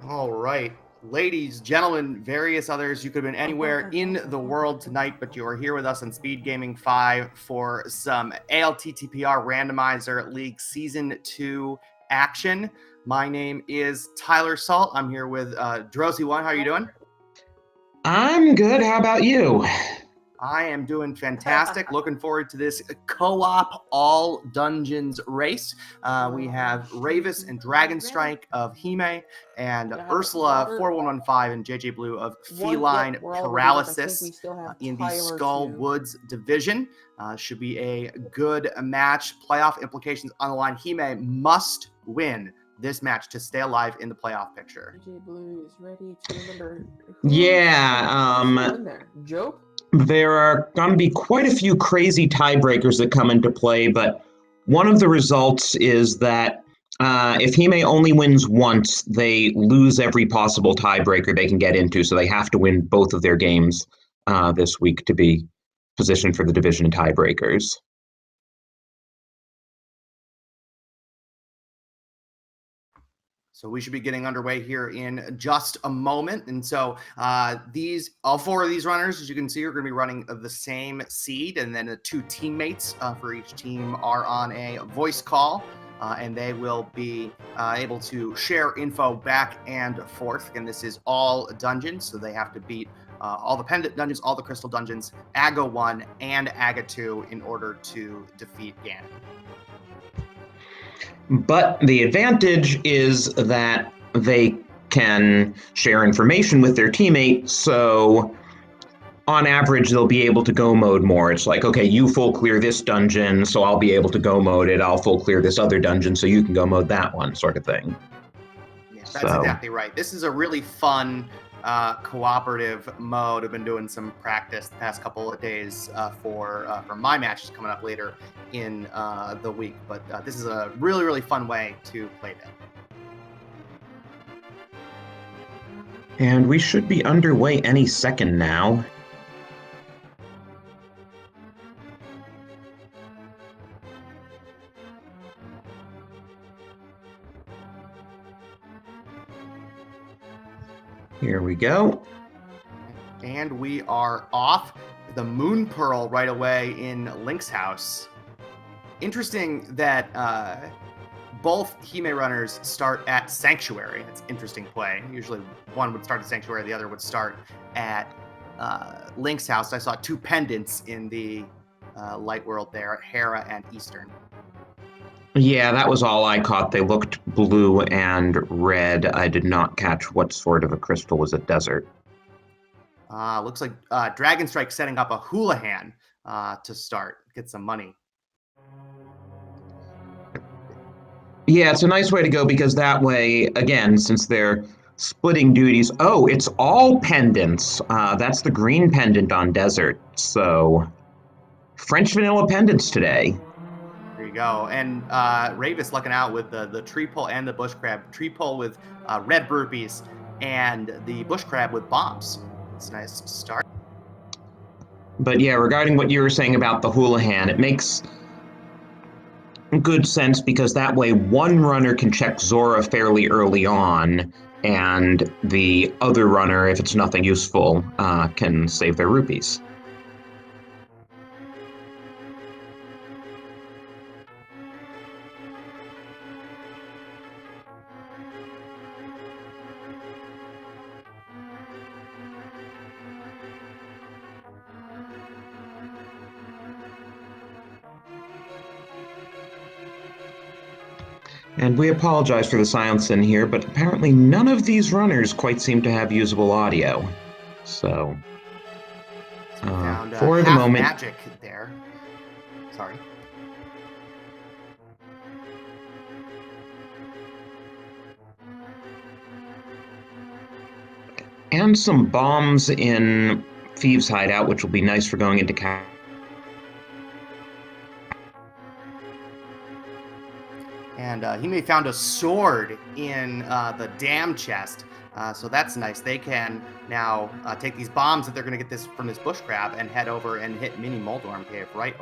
All right. Ladies, gentlemen, various others, you could have been anywhere in the world tonight, but you are here with us on Speed Gaming 5 for some ALTTPR Randomizer League Season 2 action. My name is Tyler Salt. I'm here with Drosy1. How are you doing? I'm good. How about you? I am doing fantastic. Looking forward to this co-op all dungeons race. We have Rayvis and Dragonstrike of Hime and Ursula4115 and JJBlu of Feline Paralysis in the Skull Woods division. Should be a good match. Playoff implications on the line. Hime must win this match to stay alive in the playoff picture. JJBlu is ready to remember. Yeah, Joe? there are going to be quite a few crazy tiebreakers that come into play, but one of the results is that if Hime only wins once, they lose every possible tiebreaker they can get into, so they have to win both of their games this week to be positioned for the division tiebreakers. So we should be getting underway here in just a moment. And so all four of these runners, as you can see, are going to be running the same seed. And then the two teammates for each team are on a voice call. And they will be able to share info back and forth. Again, this is all dungeons, so they have to beat all the pendant dungeons, all the crystal dungeons, AGA 1 and AGA 2 in order to defeat Ganon. But the advantage is that they can share information with their teammate, so on average they'll be able to go mode more. It's like, okay, you full clear this dungeon, so I'll be able to go mode it. I'll full clear this other dungeon, so you can go mode that one, sort of thing. Yeah, that's exactly right. This is a really fun cooperative mode. I've been doing some practice the past couple of days for my matches coming up later in the week, but this is a really, really fun way to play that. And we should be underway any second now. Here we go. And we are off. The Moon Pearl right away in Link's house. Interesting that both Hime runners start at Sanctuary. It's interesting play. Usually one would start at Sanctuary, the other would start at Link's house. I saw two pendants in the light world there at Hera and Eastern. Yeah, that was all I caught. They looked blue and red. I did not catch what sort of a crystal was a desert. Looks like Dragonstrike setting up a Houlihan to start, get some money. Yeah, it's a nice way to go because that way, again, since they're splitting duties, oh, it's all pendants. That's the green pendant on desert. So, French vanilla pendants today. There you go. And Rayvis lucking out with the tree pole and the bush crab. Tree pole with red rupees and the bush crab with bombs. It's a nice start. But yeah, regarding what you were saying about the Houlihan, it makes good sense because that way one runner can check Zora fairly early on, and the other runner, if it's nothing useful, can save their rupees. And we apologize for the silence in here, but apparently none of these runners quite seem to have usable audio. So, found, for the moment, magic there. Sorry. And some bombs in Thieves' Hideout, which will be nice for going into And he may found a sword in the dam chest. So that's nice. They can now take these bombs that they're going to get this from this bush crab and head over and hit Mini Moldorm Cave right.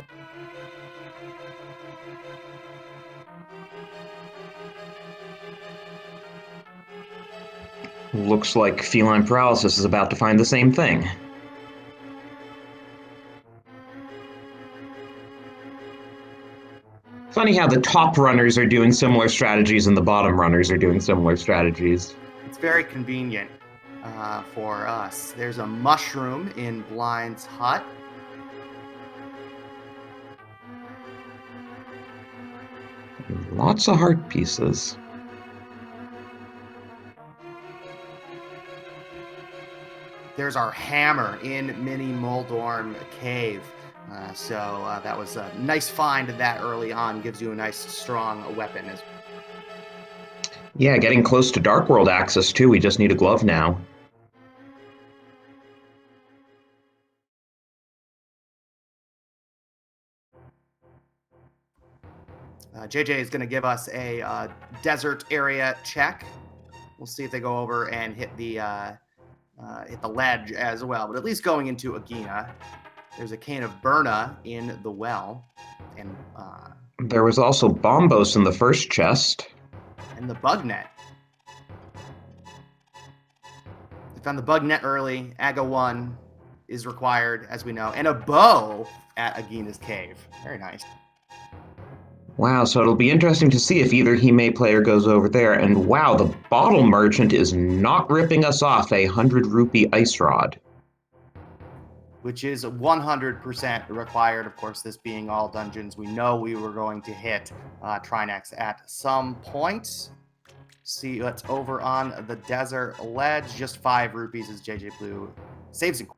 Looks like feline paralysis is about to find the same thing. Funny how the top runners are doing similar strategies and the bottom runners are doing similar strategies. It's very convenient for us. There's a mushroom in Blind's hut. Lots of heart pieces. There's our hammer in Mini Moldorm Cave. So that was a nice find that early on. Gives you a nice, strong weapon. Yeah, getting close to Dark World access too. We just need a glove now. JJ is going to give us a desert area check. We'll see if they go over and hit the ledge as well. But at least going into Agina, there's a cane of Burna in the well, and there was also Bombos in the first chest, and the bug net. We found the bug net early. Aga 1 is required, as we know, and a bow at Agina's cave. Very nice. Wow, so it'll be interesting to see if either Hime player goes over there. And wow, the bottle merchant is not ripping us off a 100 rupee ice rod. Which is 100% required. Of course, this being all dungeons, we know we were going to hit Trinex at some point. See what's over on the desert ledge. Just 5 rupees as JJBlu saves and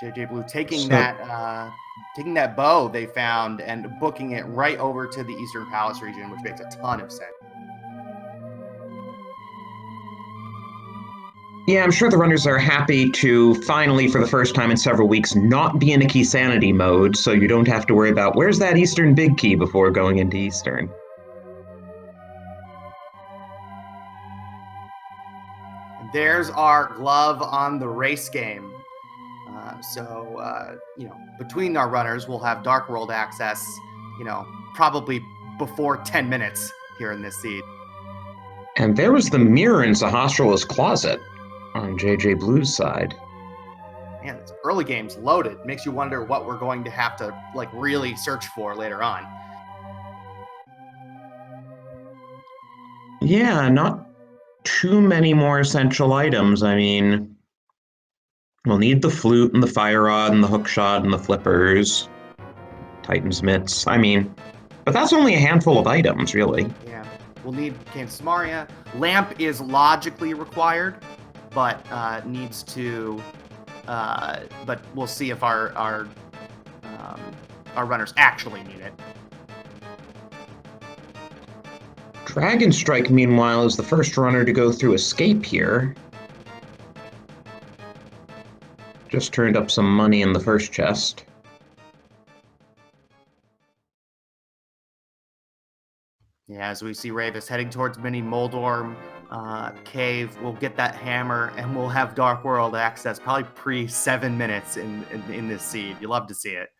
JJBlu taking that bow they found and booking it right over to the Eastern Palace region, which makes a ton of sense. Yeah, I'm sure the runners are happy to finally, for the first time in several weeks, not be in a key sanity mode, so you don't have to worry about where's that Eastern big key before going into Eastern. There's our glove on the race game. Between our runners, we'll have Dark World access, probably before 10 minutes here in this seed. And there was the mirror in Sahasrala's closet on JJBlu's side. Man, it's early game's loaded. Makes you wonder what we're going to have to really search for later on. Yeah, not too many more essential items. I mean, we'll need the flute and the fire rod and the hookshot and the flippers, Titan's mitts. I mean, but that's only a handful of items, really. Yeah, we'll need Cane Samaria. Lamp is logically required, but needs to. But we'll see if our runners actually need it. Dragonstrike, meanwhile, is the first runner to go through escape here. Just turned up some money in the first chest. Yeah, as we see Rayvis heading towards Mini Moldorm Cave, we'll get that hammer and we'll have Dark World access probably pre 7 minutes in this seed. You love to see it.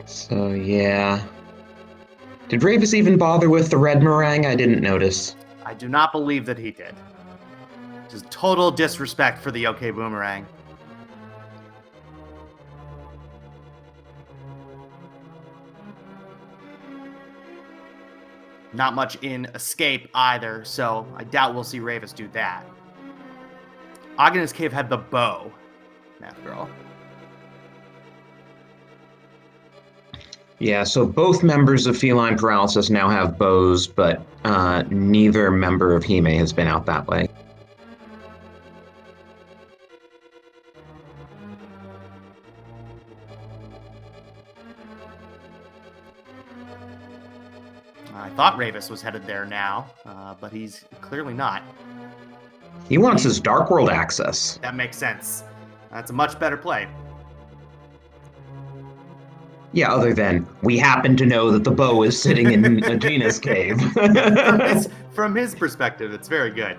So, yeah. Did Rayvis even bother with the red meringue? I didn't notice. I do not believe that he did. Just total disrespect for the OK Boomerang. Not much in escape either, so I doubt we'll see Rayvis do that. Agnes Cave had the bow, Math Girl. Yeah, so both members of Feline Paralysis now have bows, but neither member of Hime has been out that way. I thought Rayvis was headed there now, but he's clearly not. He wants his Dark World access. That makes sense. That's a much better play. Yeah, other than we happen to know that the bow is sitting in Agina's cave. From his perspective, it's very good.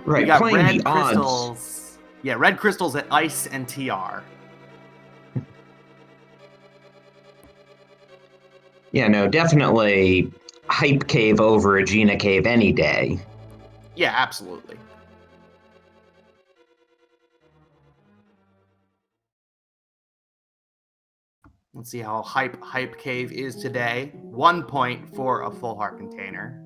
Right, We got playing red the odds. crystals. Yeah, red crystals at Ice and TR. Yeah, no, definitely Hype Cave over Agina Cave any day. Yeah, absolutely. Let's see how Hype Cave is today. 1 point for a full heart container.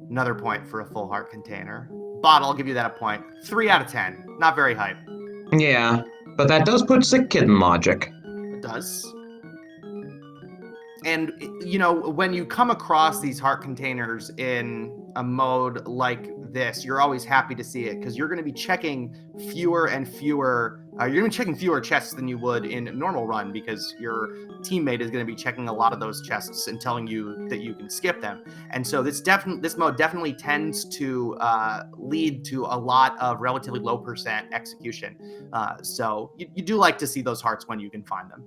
Another point for a full heart container. Bottle, I'll give you that a point. 3 out of 10. Not very hype. Yeah, but that does put Sick Kid in logic. It does. And, you know, when you come across these heart containers in a mode like this, you're always happy to see it because you're going to be checking fewer and fewer. You're going to be checking fewer chests than you would in a normal run because your teammate is going to be checking a lot of those chests and telling you that you can skip them. And so this mode definitely tends to lead to a lot of relatively low percent execution. So you do like to see those hearts when you can find them.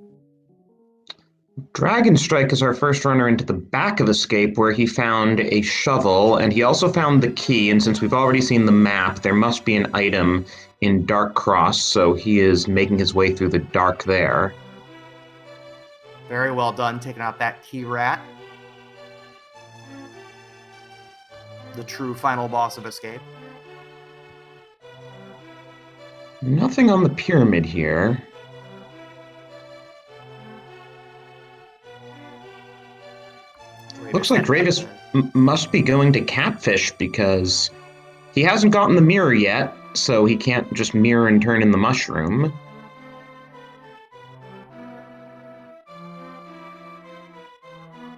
Dragonstrike is our first runner into the back of Escape, where he found a shovel, and he also found the key, and since we've already seen the map, there must be an item in Dark Cross, so he is making his way through the dark there. Very well done, taking out that key rat. The true final boss of Escape. Nothing on the pyramid here. Looks like Rayvis must be going to Catfish because he hasn't gotten the mirror yet, so he can't just mirror and turn in the mushroom.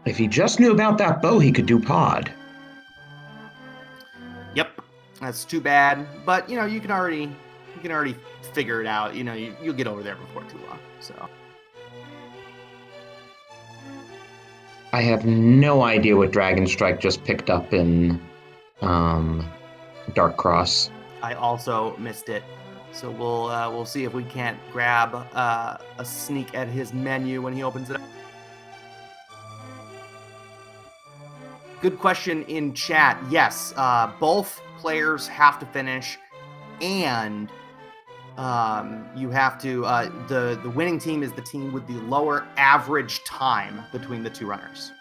If he just knew about that bow, he could do pod. Yep, that's too bad. But you know, you can already figure it out. You know, you'll get over there before too long. So. I have no idea what Dragonstrike just picked up in Dark Cross. I also missed it, so we'll see if we can't grab a sneak at his menu when he opens it up. Good question in chat. Yes, both players have to finish, and you have to. The winning team is the team with the lower average time between the two runners.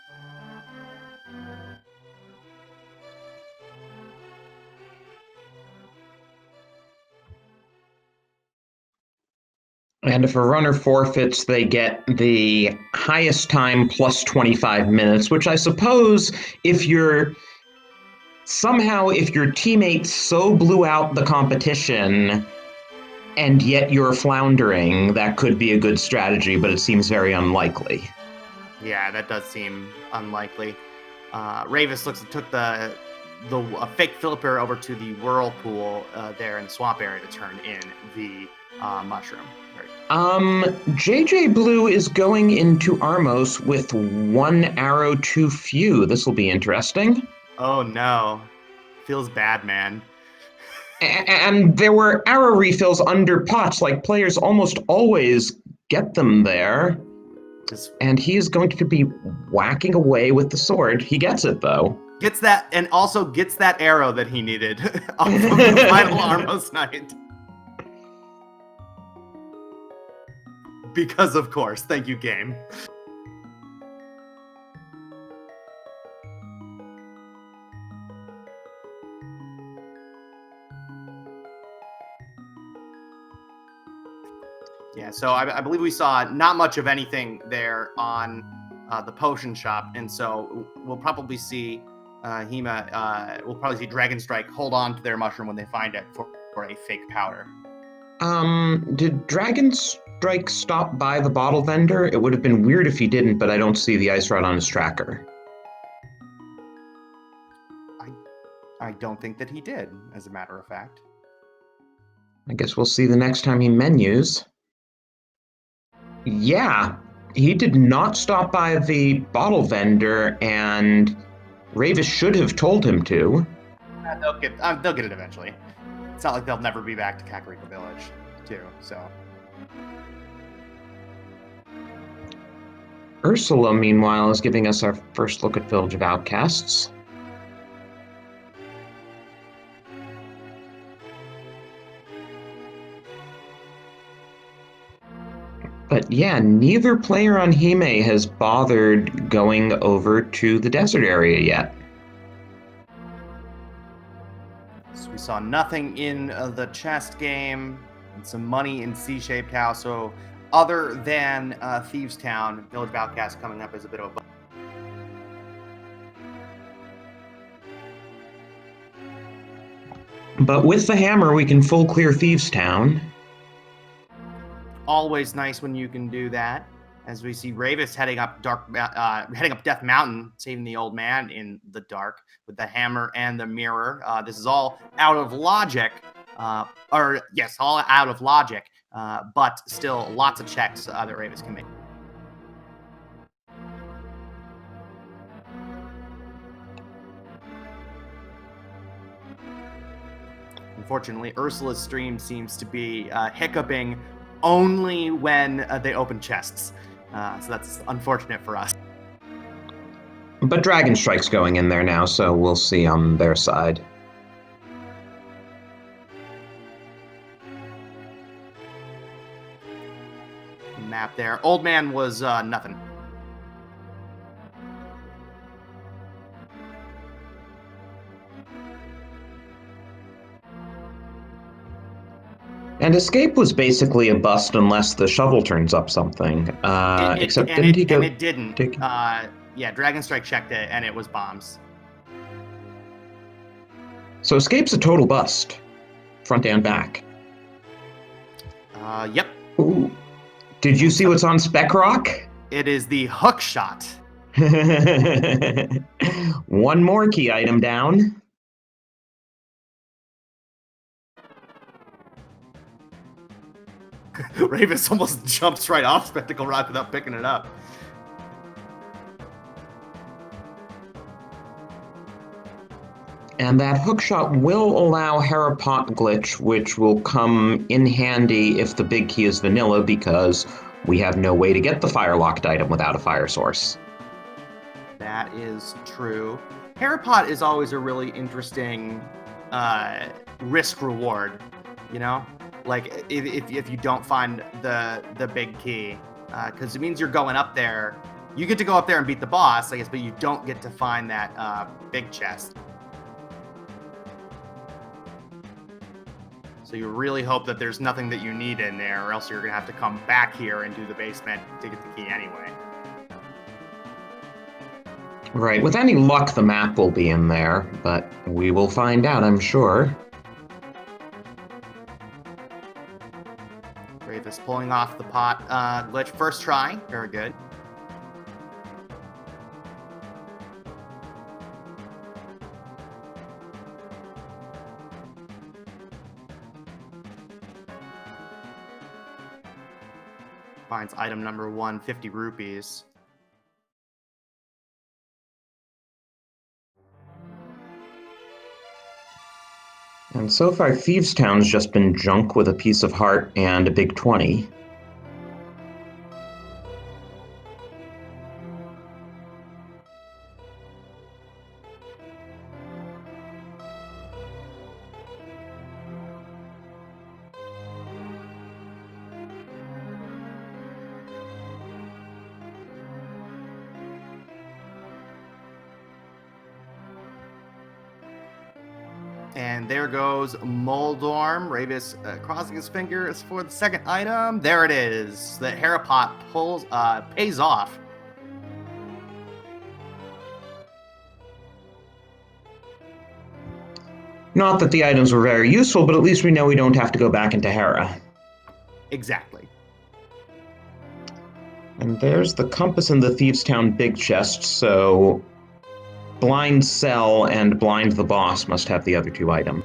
And if a runner forfeits, they get the highest time plus 25 minutes, which I suppose if your teammate so blew out the competition and yet you're floundering, that could be a good strategy, but it seems very unlikely. Yeah, that does seem unlikely. Rayvis took the fake flipper over to the whirlpool there in the swamp area to turn in the mushroom. JJBlu is going into Armos with 1 arrow too few. This will be interesting. Oh no. Feels bad, man. And there were arrow refills under pots, like players almost always get them there. And he is going to be whacking away with the sword. He gets it, though. Gets that, and also gets that arrow that he needed off of the final Armos night. Because, of course. Thank you, game. Yeah, so I believe we saw not much of anything there on the potion shop, and so we'll probably see we'll probably see Dragonstrike hold on to their mushroom when they find it for a fake powder. Did Dragonstrike stop by the bottle vendor? It would have been weird if he didn't, but I don't see the ice rod on his tracker. I don't think that he did, as a matter of fact. I guess we'll see the next time he menus. Yeah, He did not stop by the bottle vendor, and Rayvis should have told him to. They'll get it eventually. It's not like they'll never be back to Kakariko Village, too. So Ursula, meanwhile, is giving us our first look at Village of Outcasts. But yeah, neither player on Hime has bothered going over to the desert area yet. So we saw nothing in the chest game, and some money in C-shaped house. So other than Thieves Town, Village of Outcasts coming up as a bit of a But with the hammer, we can full clear Thieves Town. always nice when you can do that. As we see Rayvis heading up Death Mountain, saving the old man in the dark with the hammer and the mirror. This is all out of logic, all out of logic, but still lots of checks that Rayvis can make. Unfortunately, Ursula's stream seems to be hiccuping only when they open chests. So that's unfortunate for us. But Dragonstrike's going in there now, so we'll see on their side. Map there. Old man was nothing. And Escape was basically a bust unless the shovel turns up something. Didn't he go? And it didn't. Yeah, Dragonstrike checked it, and it was bombs. So Escape's a total bust, front and back. Yep. Ooh. Did you see what's on Spec Rock? It is the hook shot. One more key item down. Rayvis almost jumps right off Spectacle Rock without picking it up. And that hookshot will allow Harapot glitch, which will come in handy if the big key is vanilla, because we have no way to get the fire-locked item without a fire source. That is true. Harapot is always a really interesting risk-reward, you know? Like, if you don't find the big key, because it means you're going up there. You get to go up there and beat the boss, I guess, but you don't get to find that big chest. So you really hope that there's nothing that you need in there, or else you're going to have to come back here and do the basement to get the key anyway. Right, with any luck the map will be in there, but we will find out, I'm sure. Rayvis pulling off the pot glitch. First try. Very good. Finds item number 1, 50 rupees. And so far, Thieves Town's just been junk with a piece of heart and a big 20. And there goes Moldorm. Rayvis crossing his fingers for the second item. There it is. The Harapot pays off. Not that the items were very useful, but at least we know we don't have to go back into Hera. Exactly. And there's the compass in the Thieves Town big chest, so blind Cell and blind the boss must have the other two items.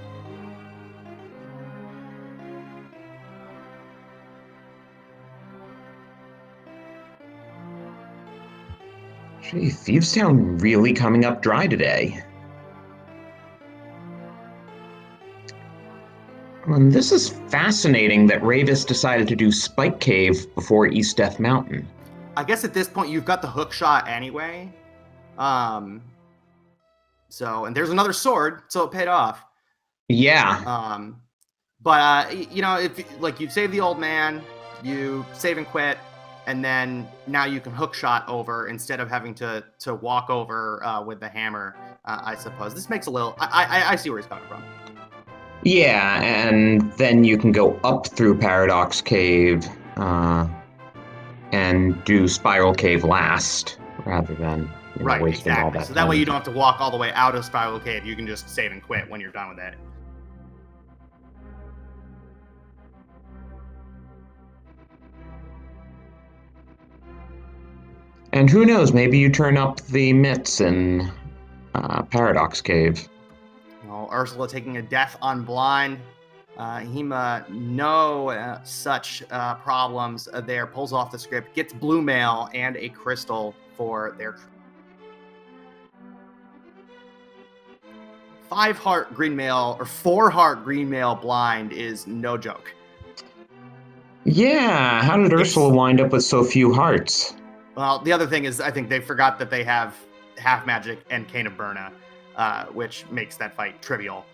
Gee, Thievestown really coming up dry today. And this is fascinating that Rayvis decided to do Spike Cave before East Death Mountain. I guess at this point you've got the hook shot anyway. So, and there's another sword, so it paid off. Yeah. But you know, if like you save the old man, you save and quit, and then now you can hook shot over instead of having to walk over with the hammer. I suppose this makes a little. I see where he's coming from. Yeah, and then you can go up through Paradox Cave and do Spiral Cave last, rather than Right, wasting all exactly. that So that way time. you don't have to walk all the way out of Spiral Cave. You can just save and quit when you're done with it. And who knows, maybe you turn up the mitts in Paradox Cave. Well, Ursula taking a death on blind. Hema, no such problems there. Pulls off the script, gets blue mail and a crystal for their 5-heart green mail or 4-heart green mail blind is no joke. Yeah, how did Ursula wind up with so few hearts? Well, the other thing is I think they forgot that they have half magic and Cane of Burna, which makes that fight trivial.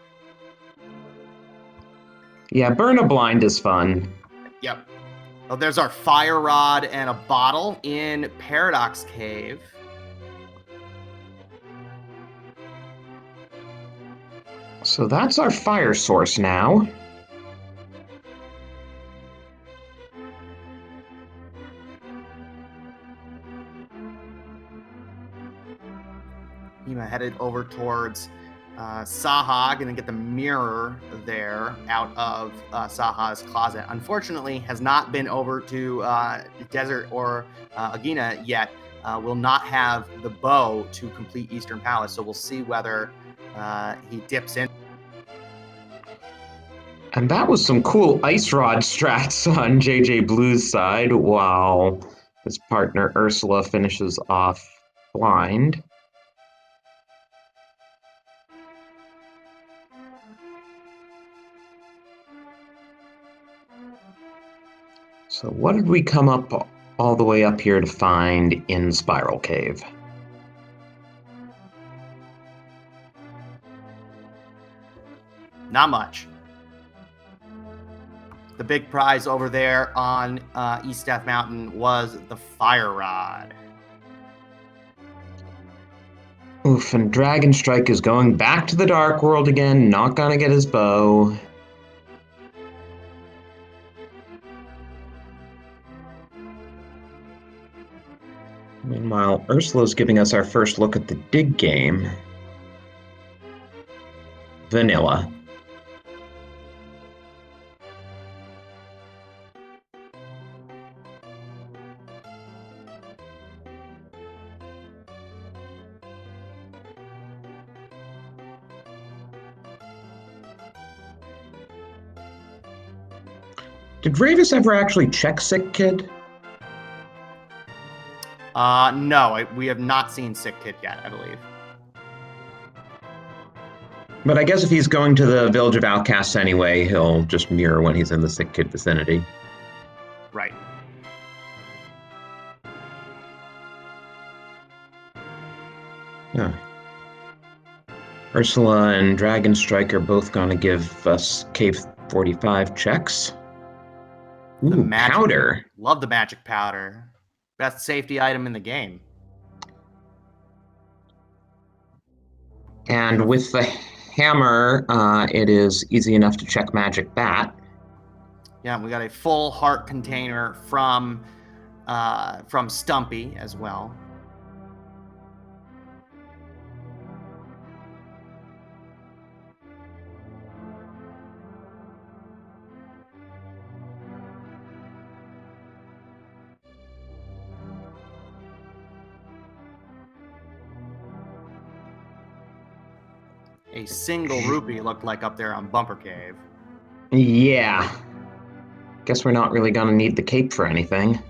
Yeah, Burn a Blind is fun. Yep. Oh, there's our fire rod and a bottle in Paradox Cave. So that's our fire source now. Hema headed over towards Saha, gonna get the mirror there out of Saha's closet. Unfortunately, has not been over to Desert or Agina yet. Will not have the bow to complete Eastern Palace, so we'll see whether he dips in. And that was some cool ice rod strats on JJBlu's side, while his partner Ursula finishes off blind. So what did we come up all the way up here to find in Spiral Cave? Not much. The big prize over there on East Death Mountain was the fire rod. Oof, and Dragonstrike is going back to the Dark World again, not gonna get his bow. Meanwhile, Ursula's giving us our first look at the dig game. Vanilla. Did Rayvis ever actually check Sick Kid? No, we have not seen Sick Kid yet, I believe. But I guess if he's going to the Village of Outcasts anyway, he'll just mirror when he's in the Sick Kid vicinity. Right. Yeah. Ursula and Dragonstrike are both going to give us Cave 45 checks. Ooh, powder. Love the magic powder. Best safety item in the game. And with the hammer, it is easy enough to check Magic Bat. Yeah, we got a full heart container from Stumpy as well. A single rupee looked like up there on Bumper Cave. Yeah. Guess we're not really gonna need the cape for anything.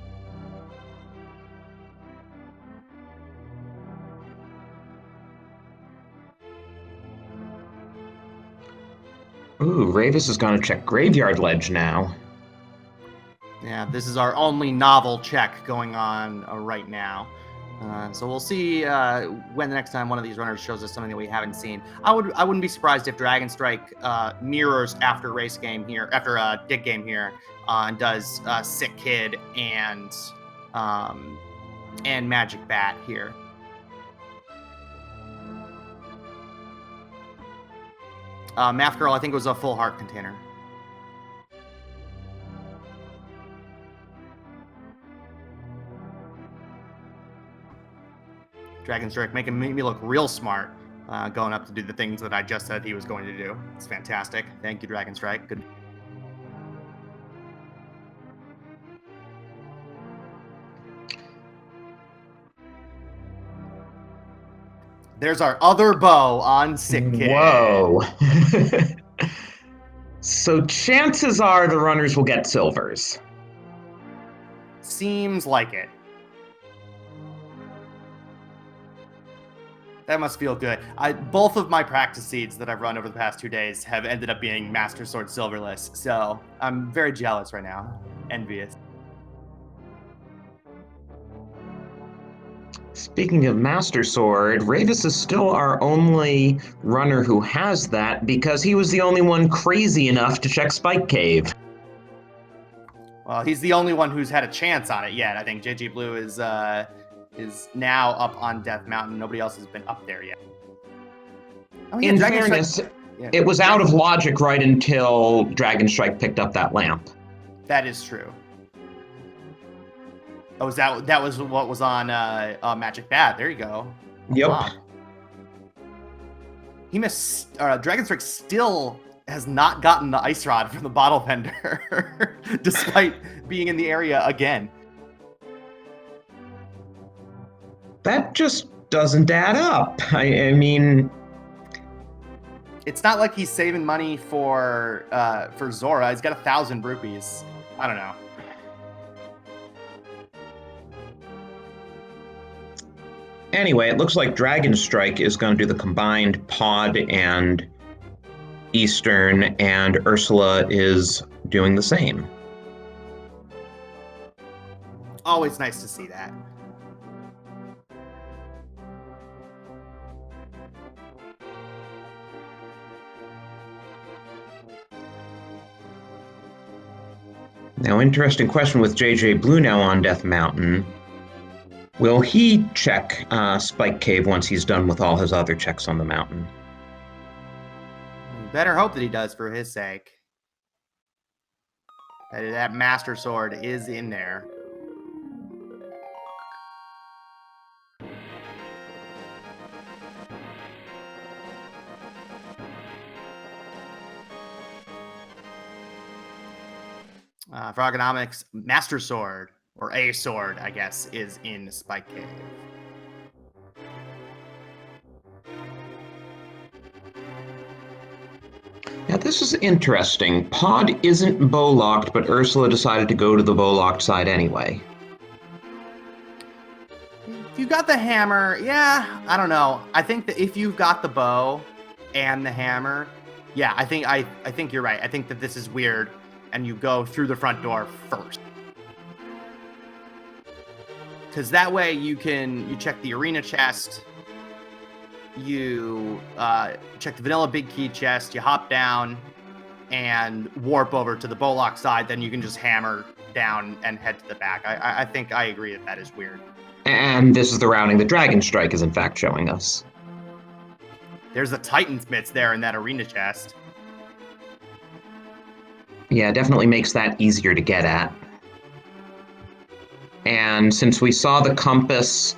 Ooh, Rayvis is going to check Graveyard Ledge now. Yeah, this is our only novel check going on right now. So we'll see when the next time one of these runners shows us something that we haven't seen. I wouldn't be surprised if Dragonstrike mirrors after race game here, after dig game here, and does Sick Kid and Magic Bat here. Math Girl, I think it was a full heart container. Dragonstrike making me look real smart, going up to do the things that I just said he was going to do. It's fantastic. Thank you, Dragonstrike. Good. There's our other bow on Sick Kid. Whoa. So chances are the runners will get silvers. Seems like it. That must feel good. Both of my practice seeds that I've run over the past 2 days have ended up being Master Sword silverless, so I'm very jealous right now. Envious. Speaking of Master Sword, Rayvis is still our only runner who has that because he was the only one crazy enough to check Spike Cave. Well, he's the only one who's had a chance on it yet. I think JJBlu is now up on Death Mountain. Nobody else has been up there yet. Oh, yeah, In fairness, it was out of logic right until Dragonstrike picked up that lamp. That is true. Oh, that was what was on Magic Bat. There you go. Yep. Wow. He missed. Dragonstrike still has not gotten the ice rod from the bottle vendor, despite being in the area again. That just doesn't add up. I mean, it's not like he's saving money for Zora. He's got 1,000 rupees. I don't know. Anyway, it looks like Dragonstrike is going to do the combined Pod and Eastern, and Ursula is doing the same. Always nice to see that. Now, interesting question with JJBlu now on Death Mountain. Will he check Spike Cave once he's done with all his other checks on the mountain? You better hope that he does for his sake. That Master Sword is in there. Frogonomics Master Sword, or A Sword, I guess, is in Spike Cave. Now, this is interesting. Pod isn't bow-locked, but Ursula decided to go to the bow-locked side anyway. If you got the hammer, yeah, I don't know. I think that if you've got the bow and the hammer, yeah, I think you're right. I think that this is weird, and you go through the front door first. Because that way you check the arena chest, you check the vanilla big key chest, you hop down and warp over to the bow-lock side, then you can just hammer down and head to the back. I think I agree that is weird. And this is the routing that Dragonstrike is in fact showing us. There's a Titan's mitts there in that arena chest. Yeah, definitely makes that easier to get at. And since we saw the compass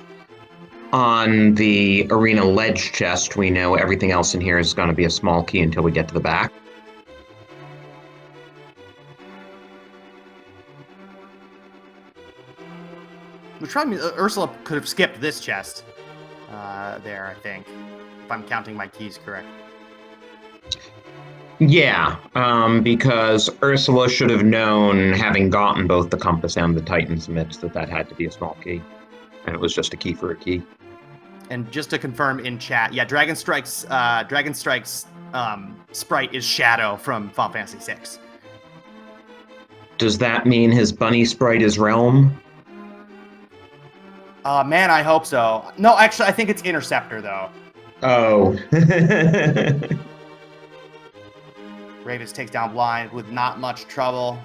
on the arena ledge chest, we know everything else in here is going to be a small key until we get to the back. Ursula could have skipped this chest there, I think, if I'm counting my keys correct. Yeah, because Ursula should have known, having gotten both the compass and the Titan's mitts, that had to be a small key. And it was just a key for a key. And just to confirm in chat, yeah, Dragonstrike's sprite is Shadow from Final Fantasy VI. Does that mean his bunny sprite is Realm? Man, I hope so. No, actually, I think it's Interceptor, though. Oh. Rayvis takes down Blind with not much trouble.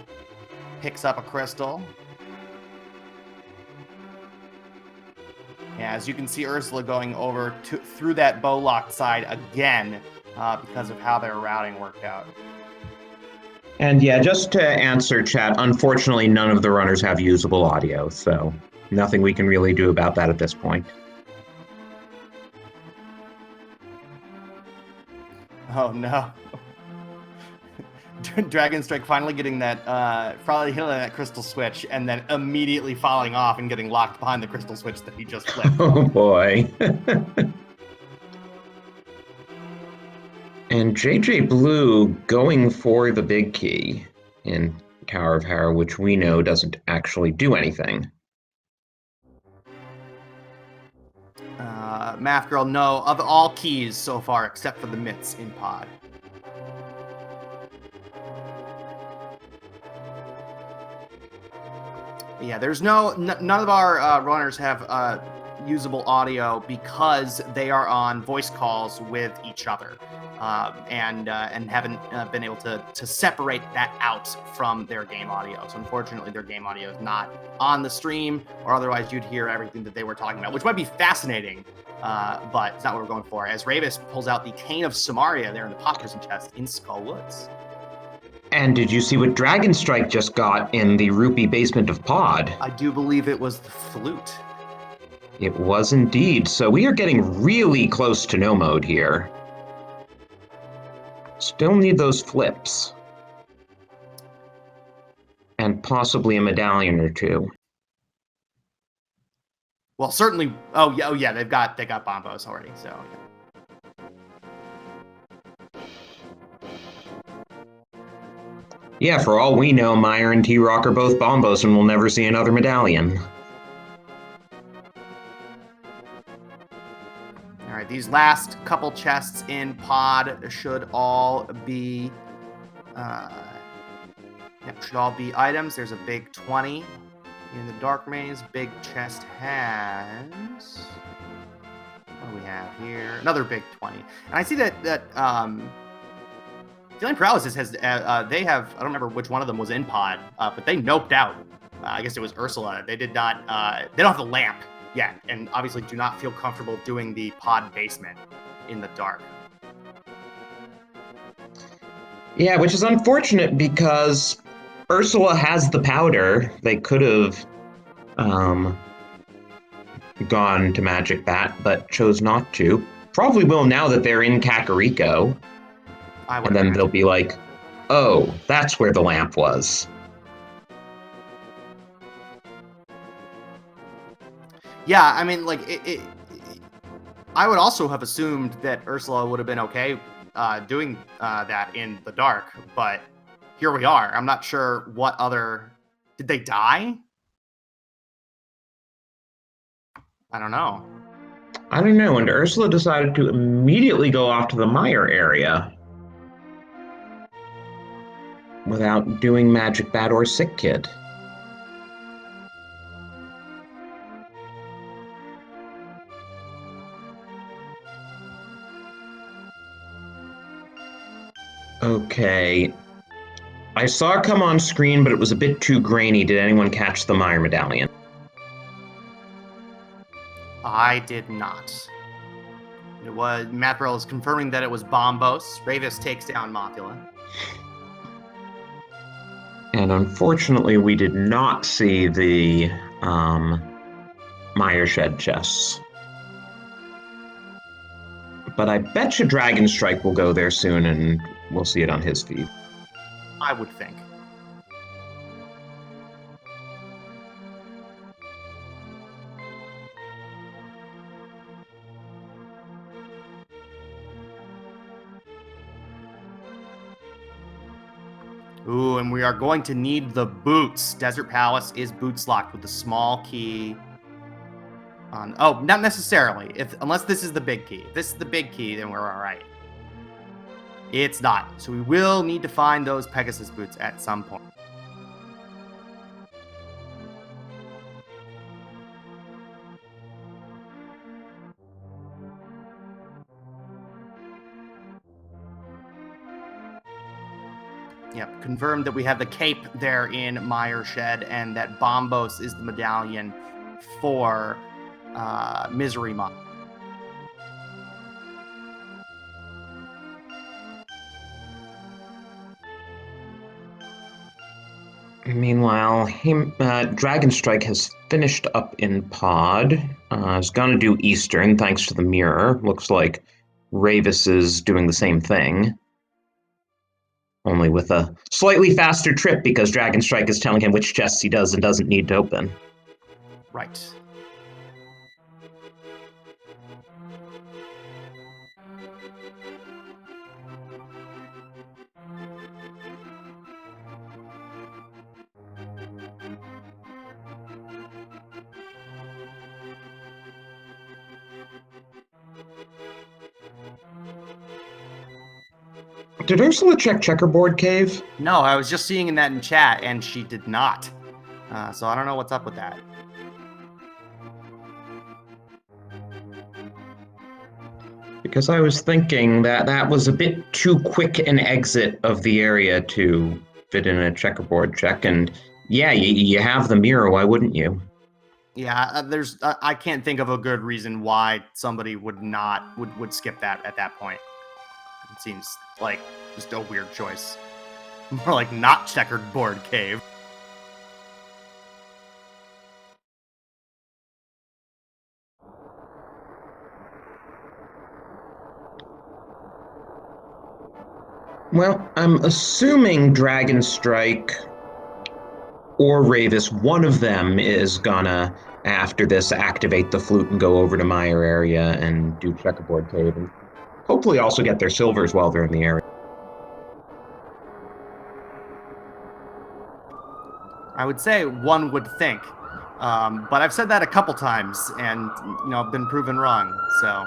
Picks up a crystal. Yeah, as you can see Ursula going over through that bow-locked side again because of how their routing worked out. And yeah, just to answer chat, unfortunately none of the runners have usable audio, so nothing we can really do about that at this point. Oh no. Dragonstrike finally getting that, probably hitting that crystal switch and then immediately falling off and getting locked behind the crystal switch that he just flipped. Oh boy. And JJBlu going for the big key in Tower of Hera, which we know doesn't actually do anything. Math Girl, no, of all keys so far except for the mitts in pod. Yeah, there's none of our runners have usable audio because they are on voice calls with each other, and haven't been able to separate that out from their game audio. So unfortunately, their game audio is not on the stream, or otherwise you'd hear everything that they were talking about, which might be fascinating, but it's not what we're going for. As Rayvis pulls out the Cane of Samaria there in the pot prison chest in Skull Woods. And did you see what Dragonstrike just got in the rupee basement of Pod? I do believe it was the flute. It was indeed. So we are getting really close to no mode here. Still need those flips. And possibly a medallion or two. Well, certainly. Oh yeah. They got bombos already. So. Yeah. Yeah, for all we know, Meyer and T-Rock are both bombos and we'll never see another medallion. All right, these last couple chests in pod should all be items. There's a big 20 in the Dark Maze. Big chest has, what do we have here? Another big 20. And I see that Feeling Paralysis has, they have, I don't remember which one of them was in pod, but they noped out. I guess it was Ursula. They did not, they don't have the lamp yet, and obviously do not feel comfortable doing the pod basement in the dark. Yeah, which is unfortunate because Ursula has the powder. They could have gone to Magic Bat, but chose not to. Probably will now that they're in Kakariko. And then they'll be like, oh, that's where the lamp was. Yeah, I mean, like, I would also have assumed that Ursula would have been okay doing that in the dark, but here we are. I'm not sure what other... Did they die? I don't know. I don't know, and Ursula decided to immediately go off to the Meyer area without doing Magic Bat or Sick Kid. Okay. I saw it come on screen, but it was a bit too grainy. Did anyone catch the Meyer medallion? I did not. It was... Mathrill is confirming that it was Bombos. Rayvis takes down Mothula. And unfortunately, we did not see the Meyer Shed chests. But I bet you Dragonstrike will go there soon, and we'll see it on his feed. I would think. Ooh, and we are going to need the boots. Desert Palace is boots locked with the small key. Oh, not necessarily. Unless this is the big key. If this is the big key, then we're all right. It's not. So we will need to find those Pegasus boots at some point. Yep, confirmed that we have the cape there in Meyer Shed, and that Bombos is the medallion for Misery Month. Meanwhile, Dragonstrike has finished up in pod. Is gonna do Eastern thanks to the mirror. Looks like Rayvis is doing the same thing. Only with a slightly faster trip because Dragonstrike is telling him which chests he does and doesn't need to open. Right. Did Ursula check Checkerboard Cave? No, I was just seeing that in chat, and she did not. So I don't know what's up with that. Because I was thinking that was a bit too quick an exit of the area to fit in a checkerboard check, and yeah, you have the mirror, why wouldn't you? Yeah, I can't think of a good reason why somebody would skip that at that point. It seems like just a weird choice. More like not checkered board cave. Well, I'm assuming Dragonstrike or Rayvis, one of them is gonna, after this, activate the flute and go over to Meyer area and do Checkerboard Cave, and hopefully also get their silvers while they're in the area. I would say one would think. But I've said that a couple times, and, I've been proven wrong, so...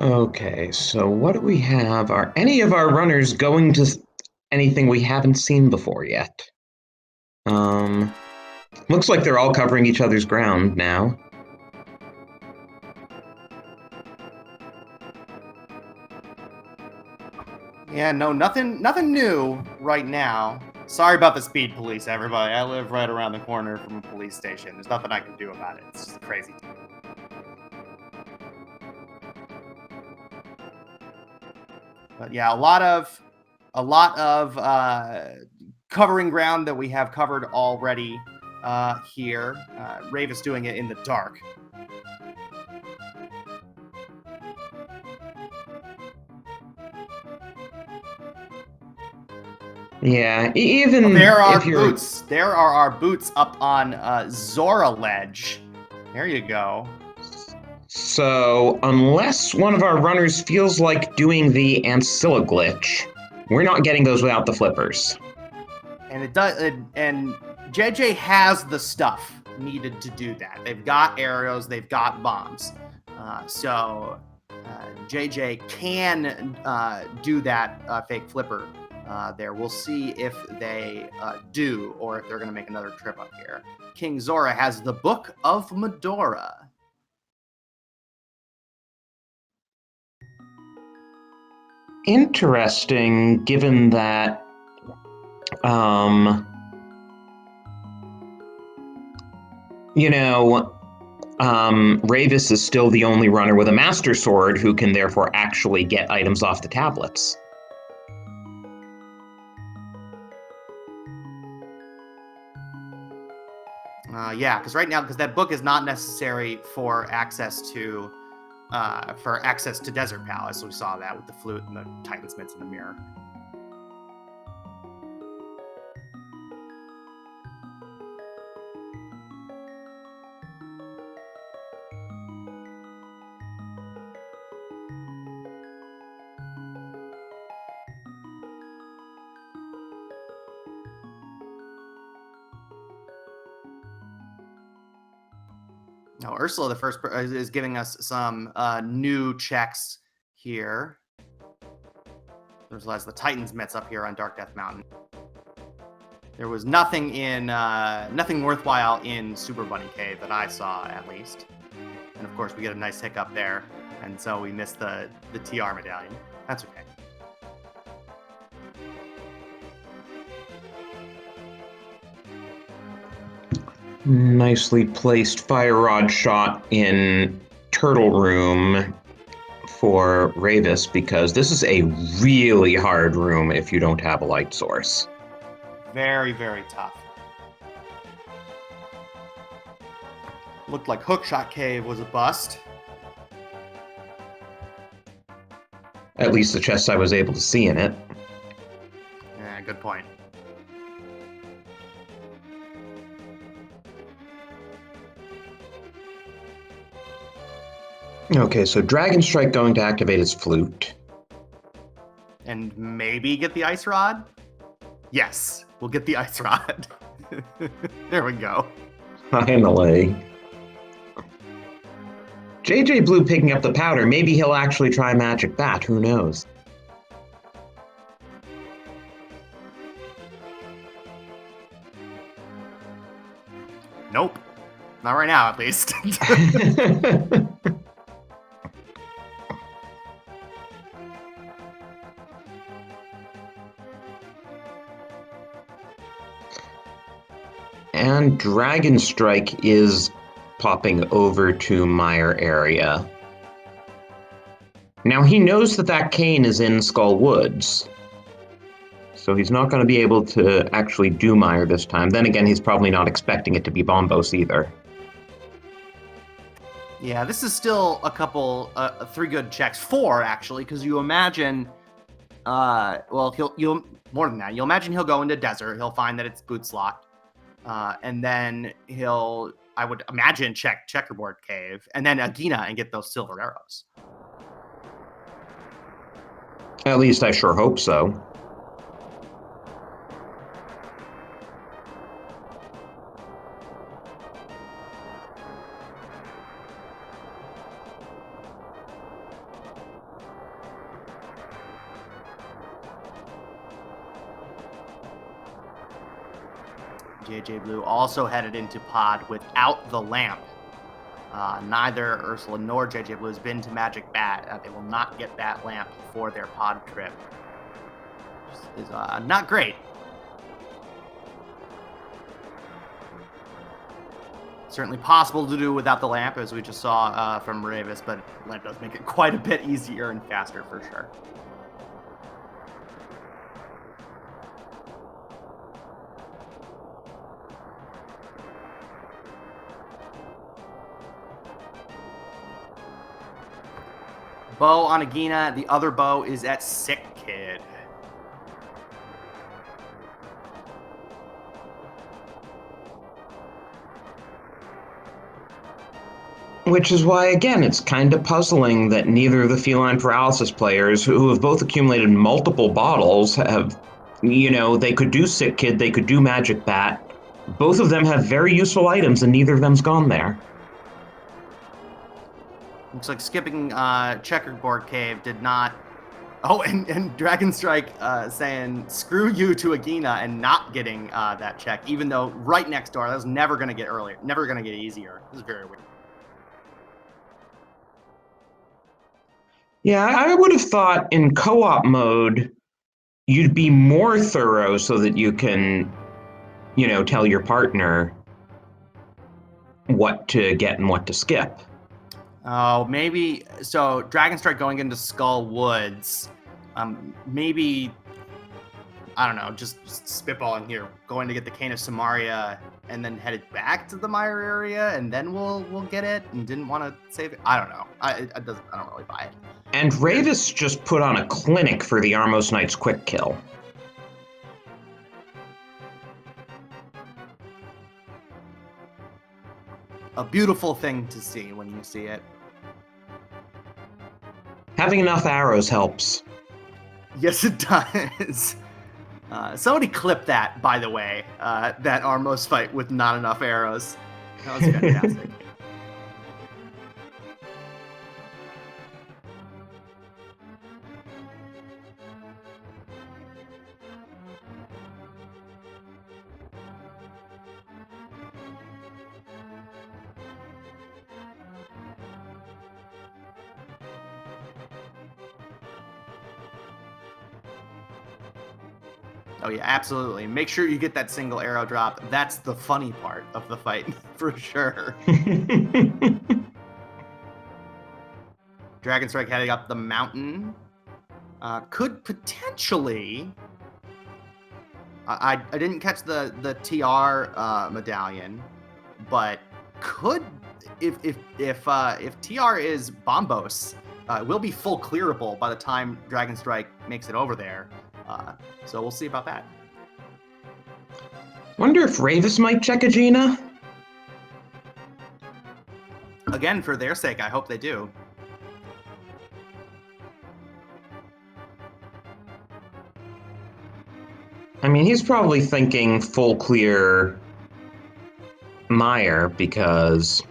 Okay, so what do we have? Are any of our runners going to anything we haven't seen before yet? Looks like they're all covering each other's ground now. Yeah, no, nothing new right now. Sorry about the speed police, everybody. I live right around the corner from a police station. There's nothing I can do about it. It's just crazy. But yeah, a lot of covering ground that we have covered already here. Rayvis doing it in the dark. Yeah, even there are if you're... boots. There are our boots up on Zora Ledge. There you go. So, unless one of our runners feels like doing the Ancilla glitch, we're not getting those without the flippers. And it does. And JJ has the stuff needed to do that. They've got arrows. They've got bombs. So JJ can do that fake flipper there. We'll see if they do, or if they're going to make another trip up here. King Zora has the Book of Medora. Interesting, given that Rayvis is still the only runner with a Master Sword who can therefore actually get items off the tablets. Yeah, because right now, because that book is not necessary for access to Desert Palace. We saw that with the flute and the Titan's Mitts in the mirror. Now, Ursula, the first, is giving us some new checks here. Ursula has the Titan's Mitts up here on Dark Death Mountain. There was nothing worthwhile in Super Bunny Cave that I saw, at least. And of course, we get a nice hiccup there, and so we missed the TR medallion. That's okay. Nicely placed fire rod shot in Turtle Room for Rayvis, because this is a really hard room if you don't have a light source. Very, very tough. Looked like Hookshot Cave was a bust. At least the chests I was able to see in it. Yeah, good point. Okay, so Dragonstrike going to activate his flute. And maybe get the ice rod? Yes, we'll get the ice rod. There we go. Finally. JJBlu picking up the powder. Maybe he'll actually try Magic Bat. Who knows? Nope. Not right now, at least. And Dragonstrike is popping over to Mire area. Now he knows that cane is in Skull Woods. So he's not going to be able to actually do Mire this time. Then again, he's probably not expecting it to be Bombos either. Yeah, this is still a couple, 3 good checks. 4, actually, because you imagine, you'll more than that. You'll imagine he'll go into Desert. He'll find that it's boots locked. And then I would imagine, check Checkerboard Cave, and then Agina and get those silver arrows. At least I sure hope so. JJBlu also headed into pod without the lamp. Neither Ursula nor JJBlu has been to Magic Bat. They will not get that lamp for their pod trip. Which is not great. Certainly possible to do without the lamp, as we just saw from Rayvis, but the lamp does make it quite a bit easier and faster for sure. Bow on Agina. The other bow is at Sick Kid. Which is why, again, it's kind of puzzling that neither of the Feline Paralysis players, who have both accumulated multiple bottles, have, they could do Sick Kid, they could do Magic Bat. Both of them have very useful items, and neither of them's gone there. Looks like skipping Checkerboard Cave did not... Oh, and Dragonstrike saying, screw you to Agina and not getting that check, even though right next door, that was never going to get earlier, never going to get easier. This is very weird. Yeah, I would have thought in co-op mode, you'd be more thorough so that you can, tell your partner what to get and what to skip. Oh, maybe. So Dragonstrike going into Skull Woods, maybe I don't know, just spitballing here, going to get the Cane of Samaria and then headed back to the Mire area and then we'll get it and didn't want to save it. I don't know. I don't really buy it. And Rayvis just put on a clinic for the Armos Knight's quick kill. A beautiful thing to see when you see it. Having enough arrows helps. Yes, it does. Somebody clip that, by the way, that Armos fight with not enough arrows. That was fantastic. Oh yeah, absolutely. Make sure you get that single arrow drop. That's the funny part of the fight, for sure. Dragonstrike heading up the mountain. Could potentially... I didn't catch the TR medallion, but could... If TR is Bombos, it will be full clearable by the time Dragonstrike makes it over there. So we'll see about that. Wonder if Rayvis might check Aegina? Again, for their sake, I hope they do. I mean, he's probably thinking full clear Mire because,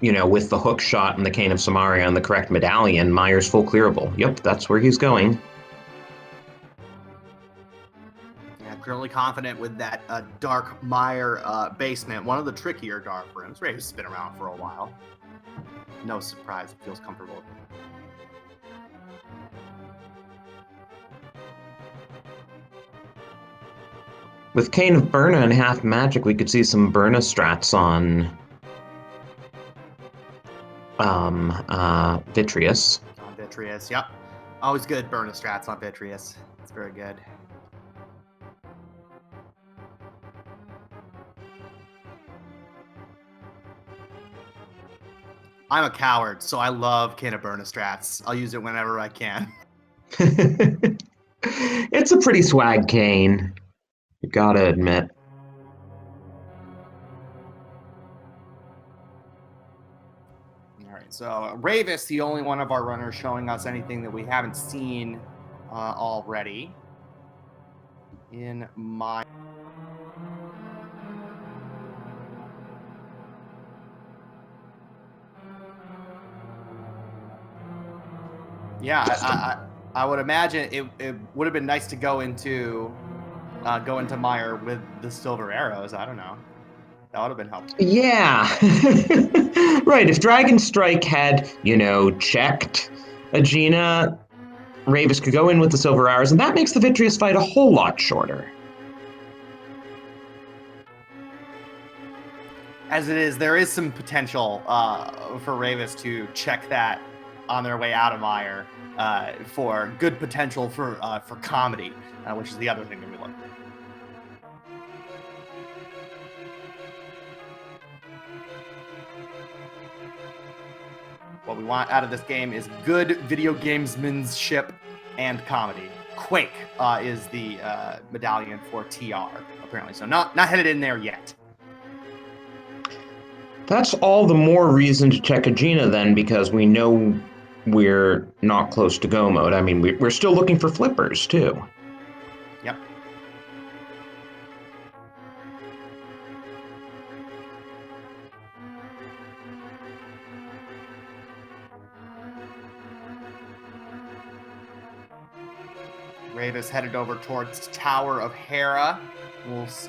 you know, with the hook shot and the Cane of Samaria and the correct medallion, Mire's full clearable. Yep, that's where he's going. Clearly confident with that dark mire basement. One of the trickier dark rooms. Rayvis has been around for a while. No surprise, it feels comfortable. With Cane of Burna and half magic, we could see some Burna strats on Vitreous. On Vitreous, yep. Always good Burna strats on Vitreous. It's very good. I'm a coward, so I love Cane of Burna strats. I'll use it whenever I can. It's a pretty swag cane, you gotta admit. All right, so Rayvis, the only one of our runners showing us anything that we haven't seen already. In my... Yeah, I would imagine it would have been nice to go into Mire with the silver arrows. I don't know. That would have been helpful. Yeah. Right, if Dragonstrike had, you know, checked Aegina, Rayvis could go in with the silver arrows, and that makes the Vitreous fight a whole lot shorter. As it is, there is some potential for Rayvis to check that on their way out of Mire for good potential for comedy, which is the other thing that we look for. What we want out of this game is good video gamesmanship and comedy. Quake is the medallion for TR, apparently. So not headed in there yet. That's all the more reason to check Aegina then, because we know we're not close to go mode. I mean, we're still looking for flippers, too. Yep. Rayvis headed over towards Tower of Hera.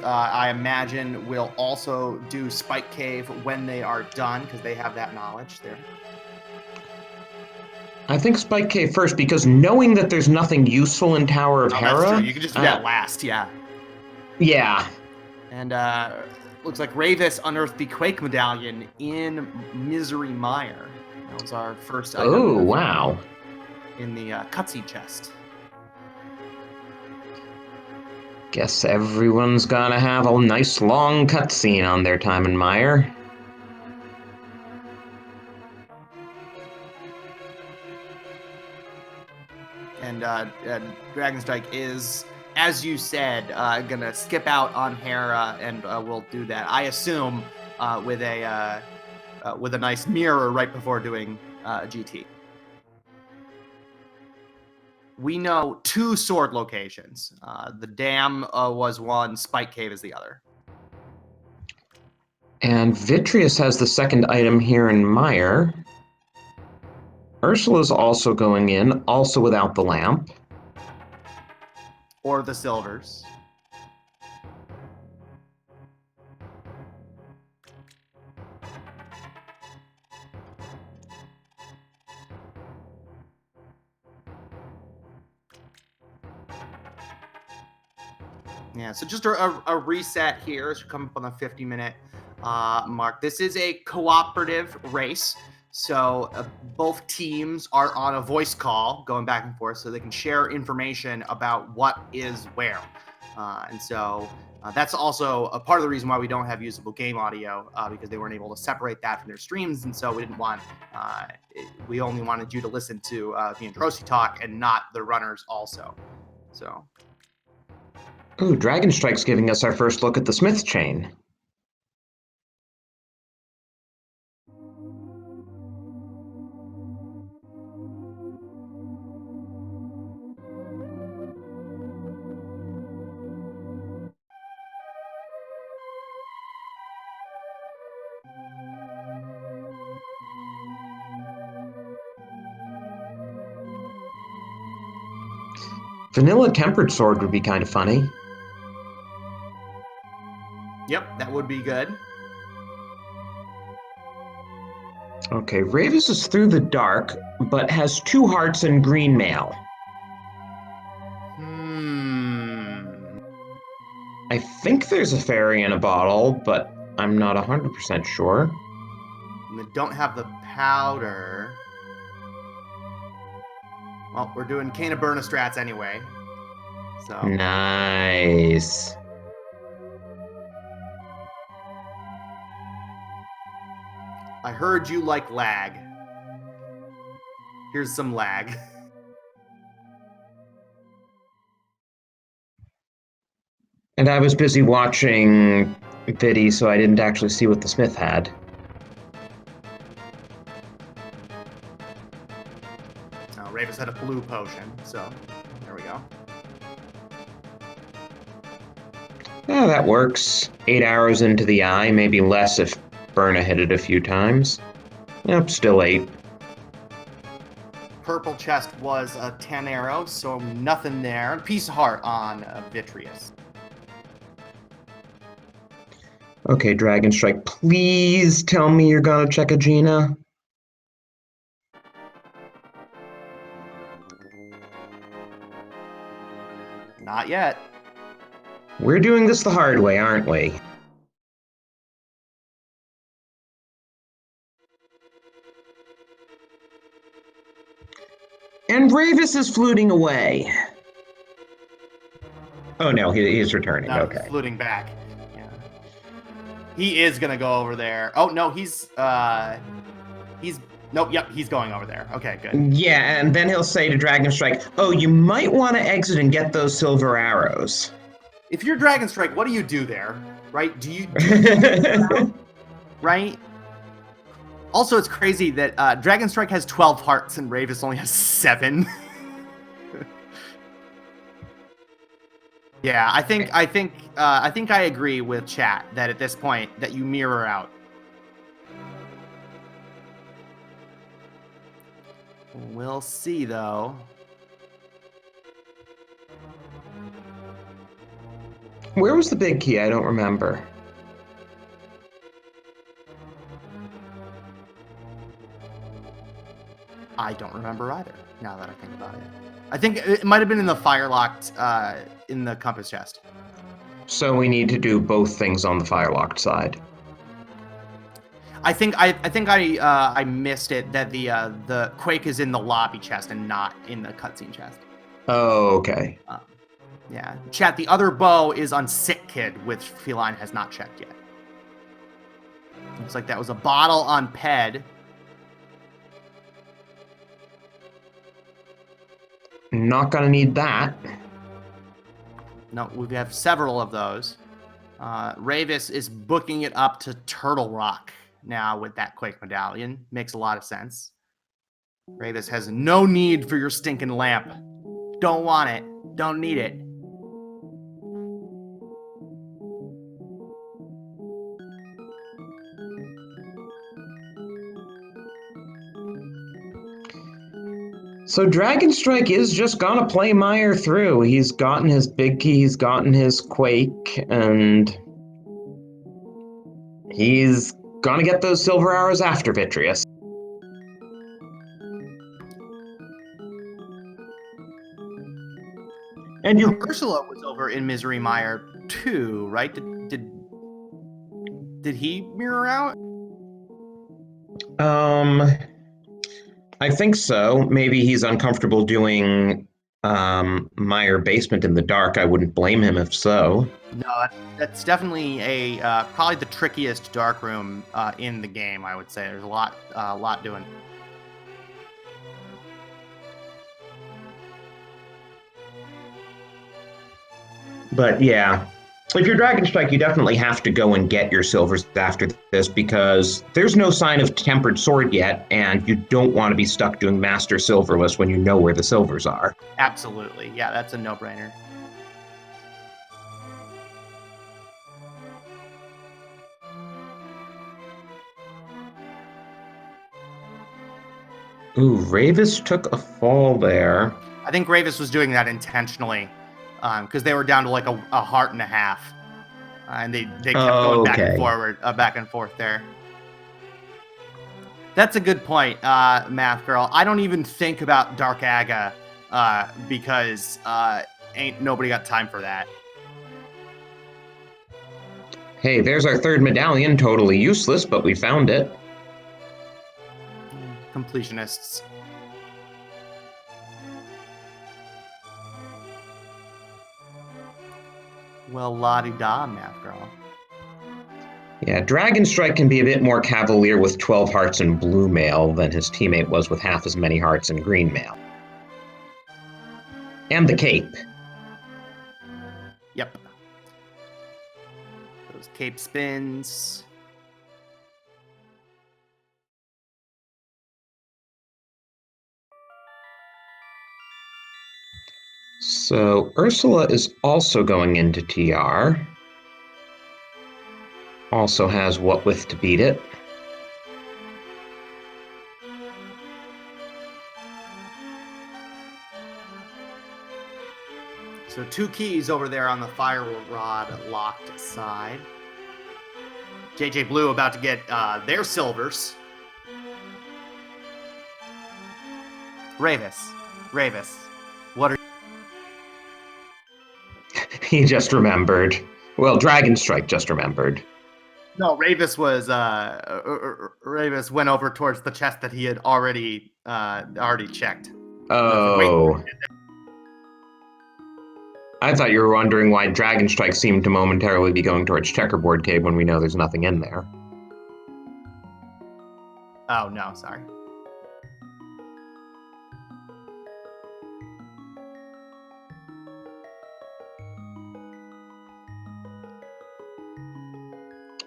I imagine we'll also do Spike Cave when they are done, because they have that knowledge there. I think Spike Cave first, because knowing that there's nothing useful in Tower of Hera... That's true. You can just do that last, yeah. Yeah. And looks like Rayvis unearthed the Quake medallion in Misery Mire. That was our first item. Oh, wow. In the cutscene chest. Guess everyone's gonna have a nice long cutscene on their time in Mire. And Dragonstrike is, as you said, gonna skip out on Hera, and we'll do that. I assume with a nice mirror right before doing GT. We know 2 sword locations. The dam was one, Spike Cave is the other. And Vitreous has the second item here in Mire. Ursula's also going in, also without the lamp. Or the silvers. Yeah, so just a reset here as we come up on the 50-minute mark. This is a cooperative race. So both teams are on a voice call going back and forth so they can share information about what is where. And so that's also a part of the reason why we don't have usable game audio, because they weren't able to separate that from their streams. And so we didn't want, we only wanted you to listen to the Androsi talk and not the runners also. So. Ooh, Dragonstrike's giving us our first look at the Smith chain. Vanilla tempered sword would be kind of funny. Yep, that would be good. Okay, Rayvis is through the dark, but has 2 hearts and green mail. I think there's a fairy in a bottle, but I'm not 100% sure. And they don't have the powder. Well, we're doing Cane of Burna strats anyway. So. Nice. I heard you like lag. Here's some lag. And I was busy watching Viddy, so I didn't actually see what the Smith had. Rayvis had a blue potion, so there we go. Yeah, that works. 8 arrows into the eye, maybe less if Burna hit it a few times. Yep, still 8. Purple chest was a 10 arrow, so nothing there. Piece of heart on Vitreous. Okay, Dragonstrike, please tell me you're gonna check Agena. Not yet. We're doing this the hard way, aren't we? And Rayvis is fluting away. Oh no, he's returning. No, okay. he's fluting back. Yeah. He is gonna go over there. Oh no, nope, yep, he's going over there. Okay, good. Yeah, and then he'll say to Dragonstrike, oh, you might want to exit and get those silver arrows. If you're Dragonstrike, what do you do there? Right? Do you right? Also, it's crazy that Dragonstrike has 12 hearts and Rayvis only has 7. Yeah, I think I agree with chat that at this point that you mirror out. We'll see though. Where was the big key? I don't remember. I don't remember either, now that I think about it. I think it might have been in the firelocked, in the compass chest. So we need to do both things on the firelocked side. I think I missed it that the Quake is in the lobby chest and not in the cutscene chest. Oh, okay. Yeah. Chat, the other bow is on Sick Kid, which Feline has not checked yet. Looks like that was a bottle on Ped. Not gonna need that. No, we have several of those. Rayvis is booking it up to Turtle Rock now with that Quake Medallion. Makes a lot of sense. Rayvis has no need for your stinking lamp. Don't want it. Don't need it. So Dragonstrike is just gonna play Meyer through. He's gotten his big key, he's gotten his Quake, and he's gonna get those silver arrows after Vitreous. And Now, you, Ursula was over in Misery Mire too, right? Did he mirror out? I think so. Maybe he's uncomfortable doing Meyer basement in the dark. I wouldn't blame him if so. No, that's definitely a probably the trickiest dark room in the game. I would say there's a lot doing. But yeah, if you're Dragonstrike, you definitely have to go and get your silvers after this because there's no sign of Tempered Sword yet, and you don't want to be stuck doing Master Silverless when you know where the silvers are. Absolutely, yeah, that's a no-brainer. Ooh, Rayvis took a fall there. I think Rayvis was doing that intentionally because they were down to like a heart and a half, and they kept going back and forth there. That's a good point, Math Girl. I don't even think about Dark Aga because ain't nobody got time for that. Hey, there's our third medallion, totally useless, but we found it. Completionists. Well, la-di-da, Math Girl. Yeah, Dragonstrike can be a bit more cavalier with 12 hearts and blue mail than his teammate was with half as many hearts and green mail. And the cape. Yep. Those cape spins. So Ursula is also going into TR. Also has what with to beat it. So 2 keys over there on the fire rod locked side. JJBlu about to get their silvers. Rayvis, what are He just remembered. Well, Dragonstrike just remembered. No, Rayvis was Rayvis went over towards the chest that he had already checked. Oh. I thought you were wondering why Dragonstrike seemed to momentarily be going towards Checkerboard Cave when we know there's nothing in there. Oh no, sorry.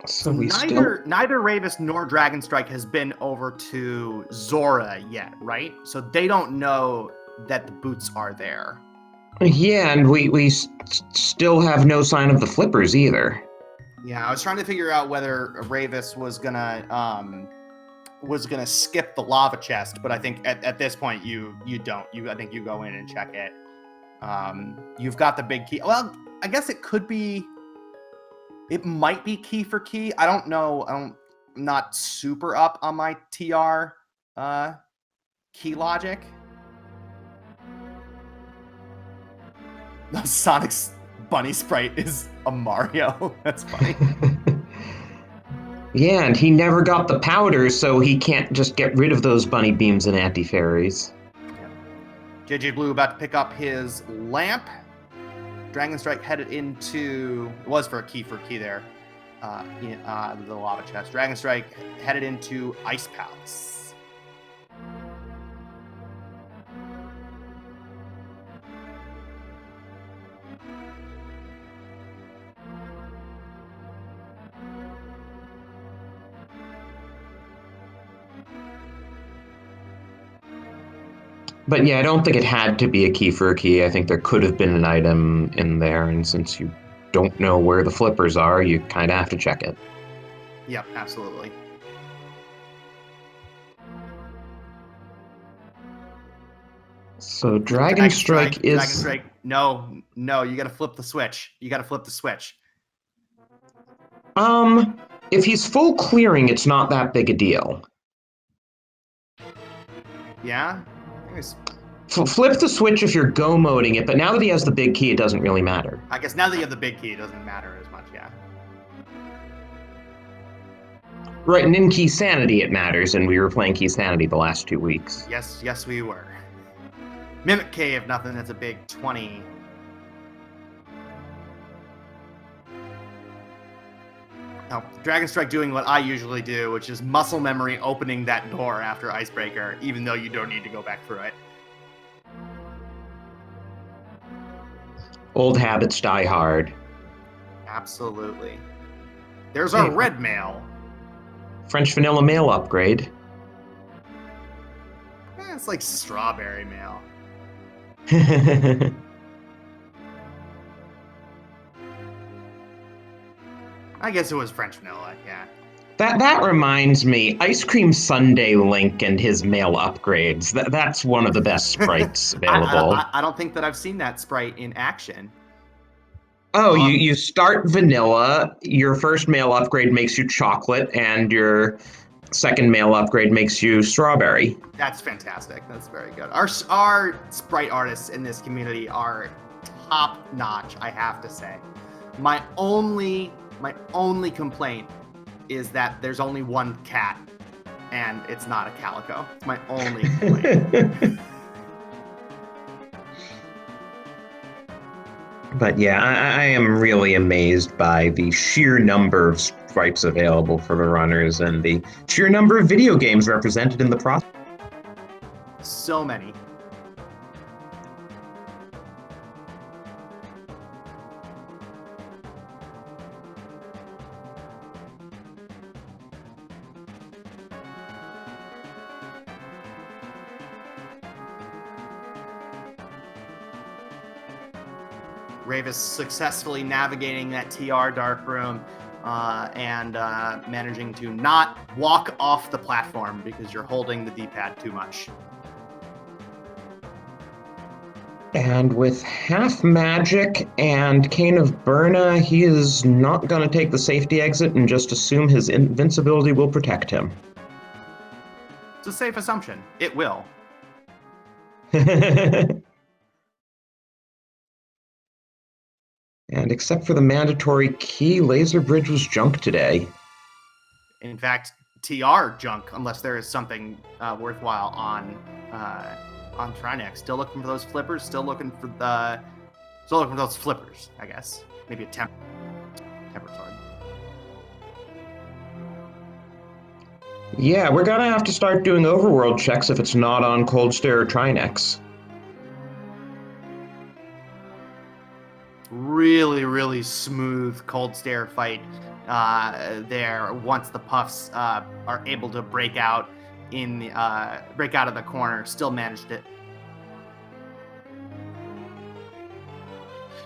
So neither Rayvis nor Dragonstrike has been over to Zora yet, right? So they don't know that the boots are there. Yeah, and we still have no sign of the flippers either. Yeah, I was trying to figure out whether Rayvis was gonna skip the lava chest, but I think at this point you don't. I think you go in and check it. You've got the big key. Well, I guess it could be. It might be key for key. I don't know. I'm not super up on my TR key logic. No, Sonic's bunny sprite is a Mario. That's funny. Yeah, and he never got the powder, so he can't just get rid of those bunny beams and anti-fairies. JJBlu about to pick up his lamp. Dragonstrike headed into, it was for a key there, in the lava chest. Dragonstrike headed into Ice Palace. But yeah, I don't think it had to be a key for a key. I think there could have been an item in there, and since you don't know where the flippers are, you kind of have to check it. Yep, absolutely. So Dragonstrike is... Dragonstrike, no, you gotta flip the switch. If he's full clearing, it's not that big a deal. Yeah? Flip the switch if you're go-moding it, but now that he has the big key, it doesn't really matter. I guess now that you have the big key, it doesn't matter as much, yeah. Right, and in Key Sanity it matters, and we were playing Key Sanity the last 2 weeks. Yes, we were. Mimic Cave, nothing, that's a big 20. Now, Dragonstrike doing what I usually do, which is muscle memory opening that door after Icebreaker, even though you don't need to go back through it. Old habits die hard. Absolutely. There's our red mail. French vanilla mail upgrade. It's like strawberry mail. I guess it was French vanilla, yeah. That reminds me, Ice Cream Sundae Link and his mail upgrades. That's one of the best sprites available. I don't think that I've seen that sprite in action. Oh, you start vanilla, your first mail upgrade makes you chocolate, and your second mail upgrade makes you strawberry. That's fantastic. That's very good. Our sprite artists in this community are top notch, I have to say. My only complaint is that there's only one cat, and it's not a calico. It's my only complaint. But yeah, I am really amazed by the sheer number of sprites available for the runners and the sheer number of video games represented in the process. So many. Rayvis successfully navigating that TR dark room and managing to not walk off the platform because you're holding the D-pad too much. And with half magic and Cane of Burna, he is not going to take the safety exit and just assume his invincibility will protect him. It's a safe assumption. It will. And except for the mandatory key, Laser Bridge was junk today. In fact, TR junk, unless there is something worthwhile on Trinex. Still looking for those flippers. Still looking for those flippers, I guess. Maybe a temper sword. Yeah, we're gonna have to start doing overworld checks if it's not on Cold Stare or Trinex. Really, really smooth Cold Stare fight there. Once the Puffs are able to break out of the corner, still managed it.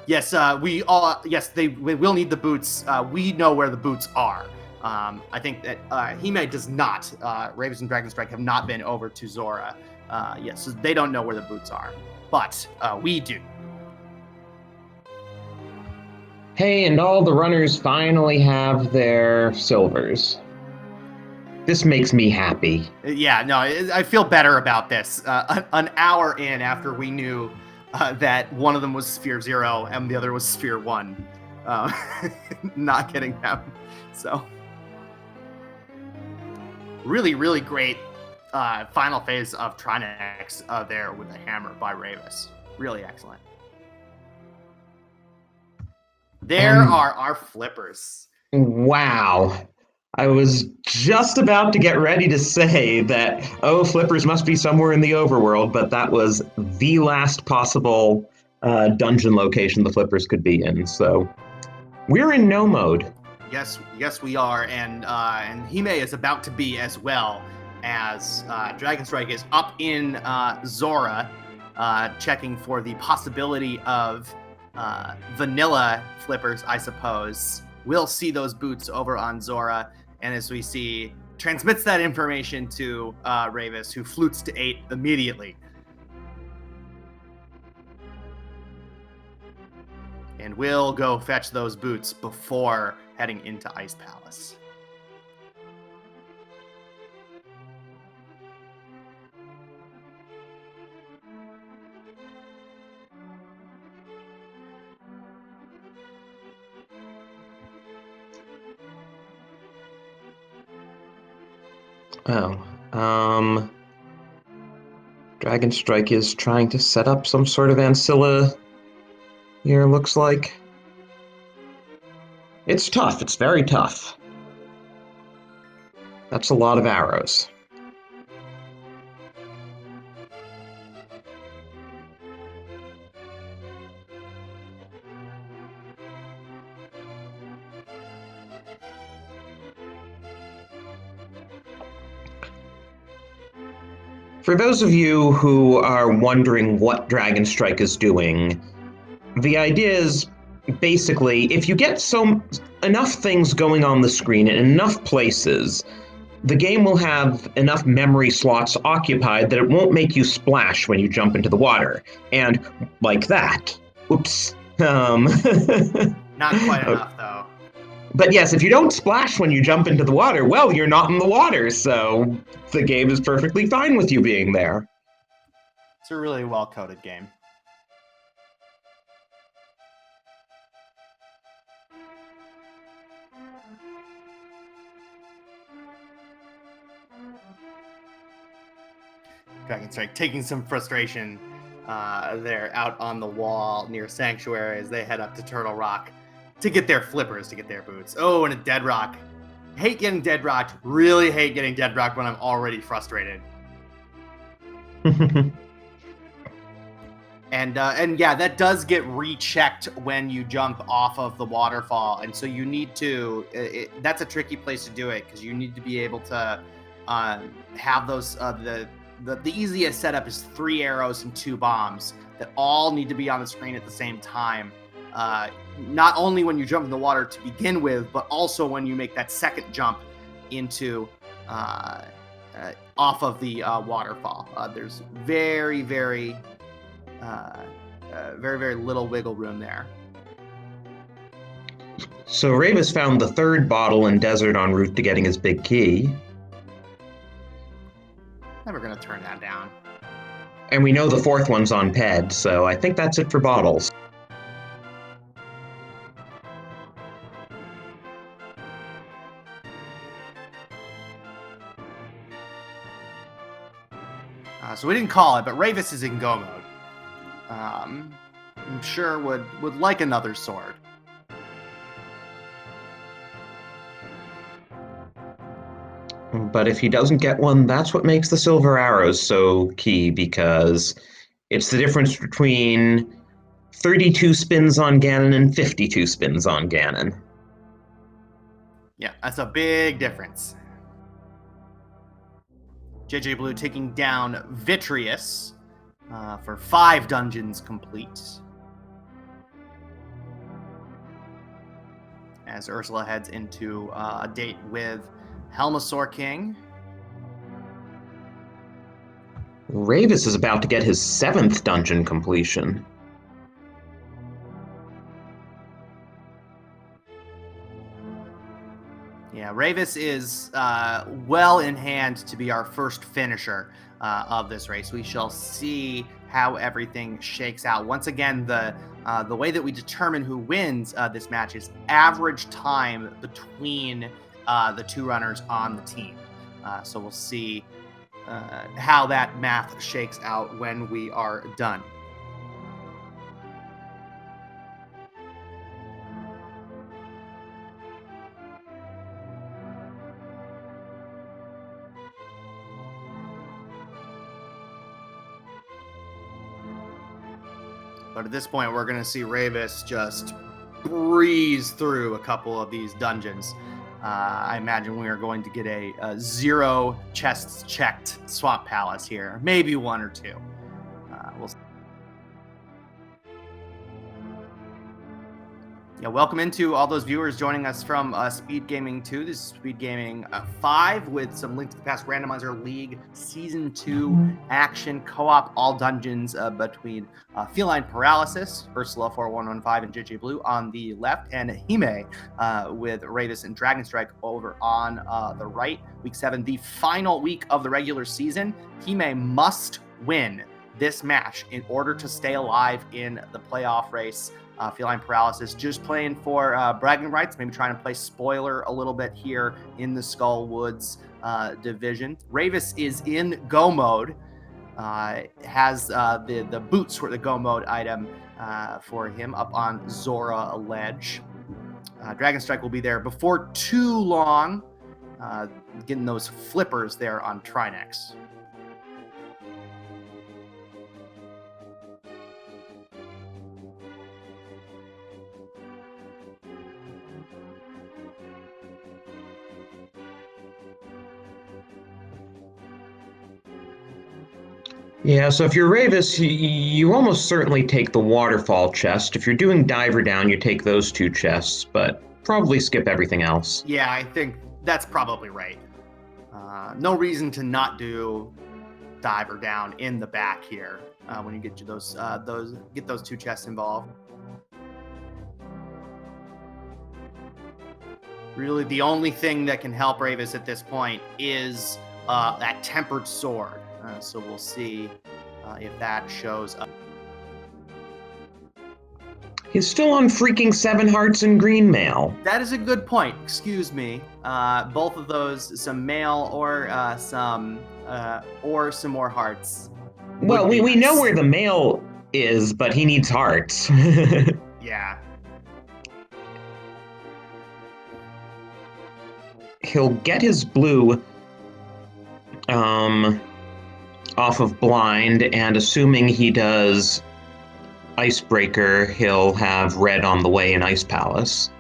Yes, we will need the boots. We know where the boots are. I think that Hime does not. Rayvis and Dragonstrike have not been over to Zora. Yes, so they don't know where the boots are, but we do. Hey, and all the runners finally have their silvers. This makes me happy. Yeah, no, I feel better about this. An hour in after we knew that one of them was Sphere 0 and the other was Sphere 1. Not getting them. So, really, really great final phase of Trinex there with the hammer by Rayvis. Really excellent. There And- are our flippers. Wow. I was just about to get ready to say that, oh, flippers must be somewhere in the overworld, but that was the last possible dungeon location the flippers could be in. So we're in no mode. Yes, we are, and Hime is about to be as well, as Dragonstrike is up in Zora, checking for the possibility of vanilla flippers, I suppose. We'll see those boots over on Zora, and as we see, transmits that information to Rayvis, who flutes to 8 immediately. And we'll go fetch those boots before heading into Ice Palace. Dragonstrike is trying to set up some sort of ancilla here, looks like. It's tough. It's very tough. That's a lot of arrows. For those of you who are wondering what Dragonstrike is doing, the idea is basically if you get enough things going on the screen in enough places, the game will have enough memory slots occupied that it won't make you splash when you jump into the water. And like that. Oops. Not quite enough, though. But yes, if you don't splash when you jump into the water, well, you're not in the water, so the game is perfectly fine with you being there. It's a really well-coded game. Dragonstrike taking some frustration there out on the wall near Sanctuary as they head up to Turtle Rock to get their flippers, to get their boots. Oh, and a dead rock. Hate getting dead rocked. Really hate getting dead rocked when I'm already frustrated. And yeah, that does get rechecked when you jump off of the waterfall, and so you need to. That's a tricky place to do it because you need to be able to have those. The easiest setup is 3 arrows and 2 bombs that all need to be on the screen at the same time. Not only when you jump in the water to begin with, but also when you make that second jump into off of the waterfall. There's very, very little wiggle room there. So Rayvis found the 3rd bottle in desert en route to getting his big key. Never gonna turn that down. And we know the 4th one's on Ped, so I think that's it for bottles. So we didn't call it, but Rayvis is in go mode. I'm sure would like another sword. But if he doesn't get one, that's what makes the silver arrows so key, because it's the difference between 32 spins on Ganon and 52 spins on Ganon. Yeah, that's a big difference. JJBlu taking down Vitreous for 5 dungeons complete. As Ursula heads into a date with Helmasaur King. Rayvis is about to get his 7th dungeon completion. Yeah, Rayvis is well in hand to be our first finisher of this race. We shall see how everything shakes out. Once again, the way that we determine who wins this match is average time between the 2 runners on the team. So we'll see how that math shakes out when we are done. But at this point, we're going to see Rayvis just breeze through a couple of these dungeons. I imagine we are going to get a 0 chests checked swamp palace here. Maybe 1 or 2. We'll see. Yeah, welcome into all those viewers joining us from Speed Gaming 2. This is Speed Gaming 5 with some Link to the Past Randomizer League Season 2 action co-op all dungeons between Feline Paralysis, Ursula4115 and JJBlu on the left, and Hime with Rayvis and Dragonstrike over on the right. Week 7, the final week of the regular season. Hime must win this match in order to stay alive in the playoff race. Feline Paralysis just playing for bragging rights, maybe trying to play spoiler a little bit here in the Skull Woods division. Rayvis is in go mode, has the boots for the go mode item for him up on Zora Ledge. Dragonstrike will be there before too long, getting those flippers there on Trinex. Yeah, so if you're Rayvis, you almost certainly take the waterfall chest. If you're doing diver down, you take those 2 chests, but probably skip everything else. Yeah, I think that's probably right. No reason to not do diver down in the back here when you get to those 2 chests involved. Really, the only thing that can help Rayvis at this point is that tempered sword. So we'll see if that shows up. He's still on freaking 7 hearts and green mail. That is a good point. Excuse me. Both of those, some mail or some more hearts. Well, we know where the mail is, but he needs hearts. Yeah. He'll get his blue off of blind, and assuming he does icebreaker, he'll have red on the way in Ice Palace.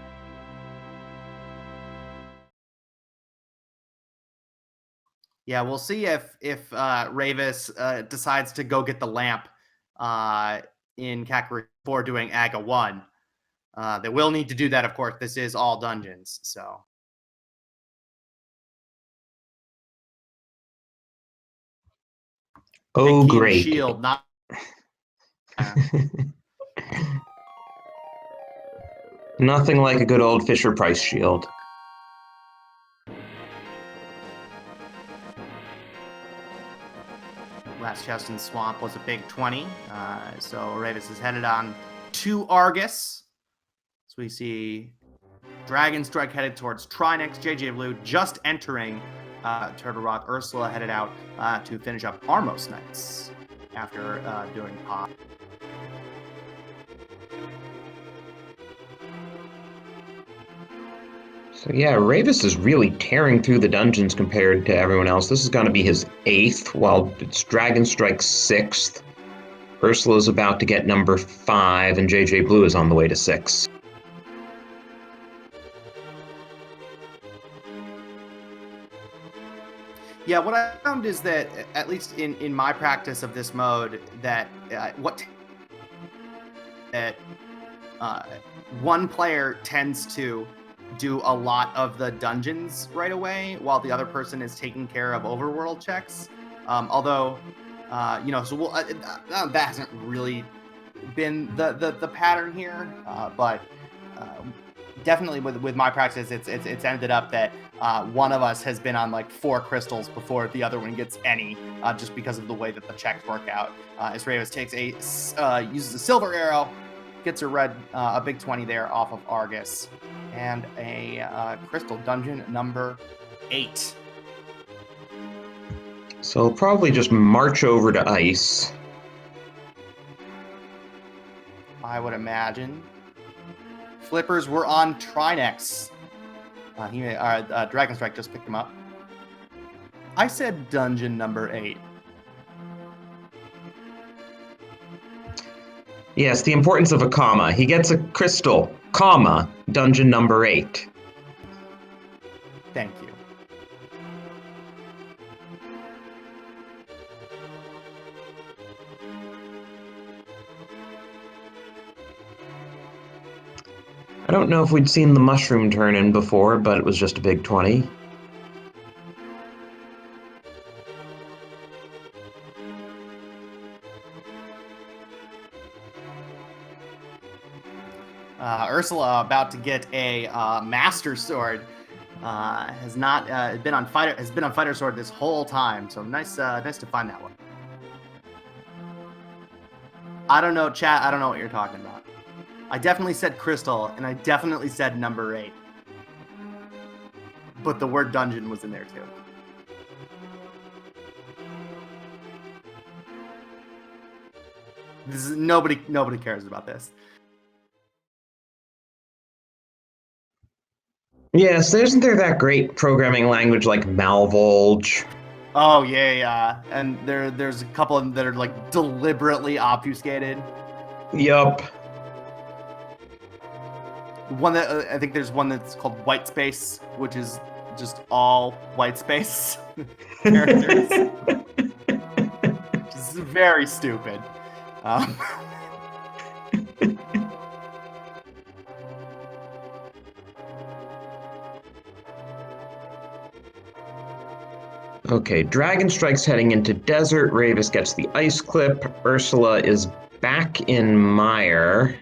Yeah, we'll see if Rayvis decides to go get the lamp in Kakariko before doing Aga 1. They will need to do that, of course. This is all dungeons, so. Oh, Big key and great. Shield, not. Nothing like a good old Fisher-Price shield. Last chest in Swamp was a big 20. So Rayvis is headed on to Argus. So we see Dragonstrike headed towards Trinex. JJBlu just entering Turtle Rock. Ursula headed out to finish up Armos Knights after doing pop. So yeah, Rayvis is really tearing through the dungeons compared to everyone else. This is going to be his 8th, while it's Dragonstrike's 6th. Ursula's about to get number 5, and JJBlu is on the way to 6. Yeah, what I found is that, at least in my practice of this mode, that one player tends to do a lot of the dungeons right away, while the other person is taking care of overworld checks. Although, so that hasn't really been the pattern here, but definitely with my practice, it's ended up that one of us has been on like 4 crystals before the other one gets any, just because of the way that the checks work out. As Rayvis uses a silver arrow, gets a big 20 there off of Argus, and a crystal dungeon number 8. So he'll probably just march over to Ice. I would imagine. Flippers were on Trinex. Dragonstrike just picked him up. I said dungeon number 8. Yes, the importance of a comma. He gets a crystal, comma, dungeon number 8. Thank you. I don't know if we'd seen the mushroom turn in before, but it was just a big 20. Ursula about to get a master sword. Has been on fighter sword this whole time. So nice to find that one. I don't know, chat. I don't know what you're talking about. I definitely said crystal, and I definitely said number 8. But the word dungeon was in there too. This is nobody cares about this. Yes, isn't there that great programming language like Malvolge? Oh yeah. And there's a couple of them that are like deliberately obfuscated. Yup. One that I think there's one that's called white space, which is just all white space characters. Which is very stupid. Okay, Dragonstrike's heading into desert. Rayvis gets the ice clip. Ursula is back in mire.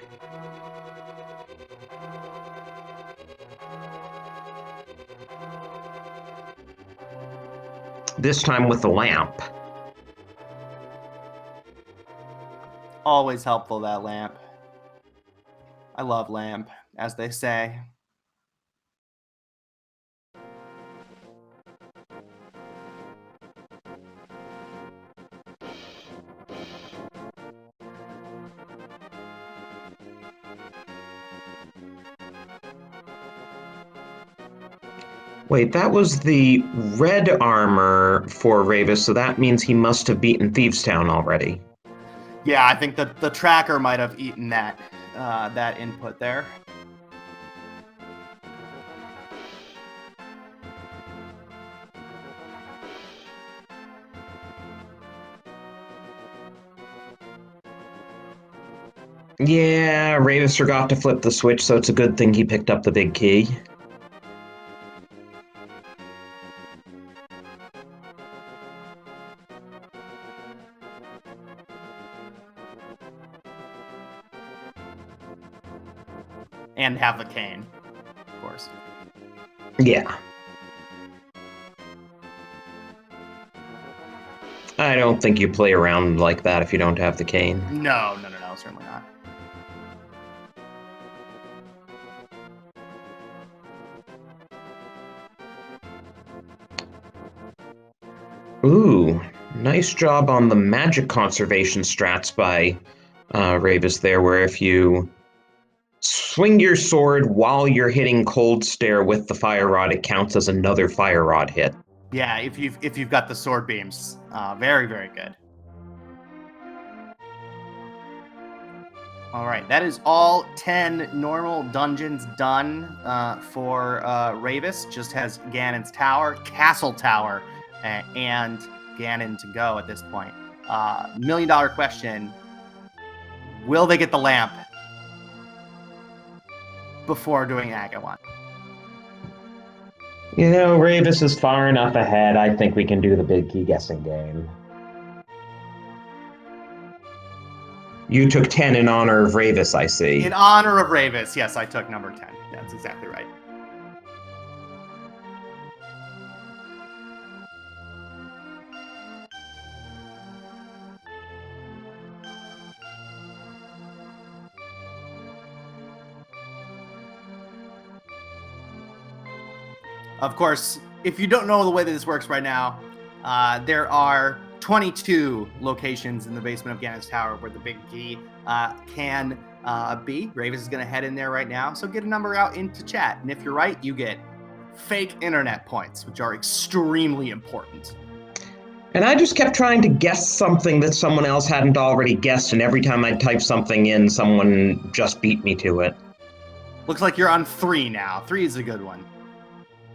This time with the lamp. Always helpful, that lamp. I love lamp, as they say. Wait, that was the red armor for Rayvis, so that means he must have beaten Thievestown already. Yeah, I think the tracker might have eaten that that input there. Yeah, Rayvis forgot to flip the switch, so it's a good thing he picked up the big key. And have the cane, of course. Yeah. I don't think you play around like that if you don't have the cane. No, certainly not. Ooh, nice job on the magic conservation strats by Rayvis there, where if you swing your sword while you're hitting Cold Stare with the fire rod, it counts as another fire rod hit. Yeah, if you've got the sword beams, very good. All right, that is all 10 normal dungeons done for Rayvis. Just has Ganon's Tower, Castle Tower, and Ganon to go at this point. $1 million question: will they get the lamp before doing Agawam? You know, Rayvis is far enough ahead. I think we can do the big key guessing game. You took 10 in honor of Rayvis, I see. In honor of Rayvis, yes, I took number 10. That's exactly right. Of course, if you don't know the way that this works right now, there are 22 locations in the basement of Ganon's Tower where the big key can be. Rayvis is going to head in there right now, so get a number out into chat. And if you're right, you get fake internet points, which are extremely important. And I just kept trying to guess something that someone else hadn't already guessed, and every time I type something in, someone just beat me to it. Looks like you're on 3 now. 3 is a good one.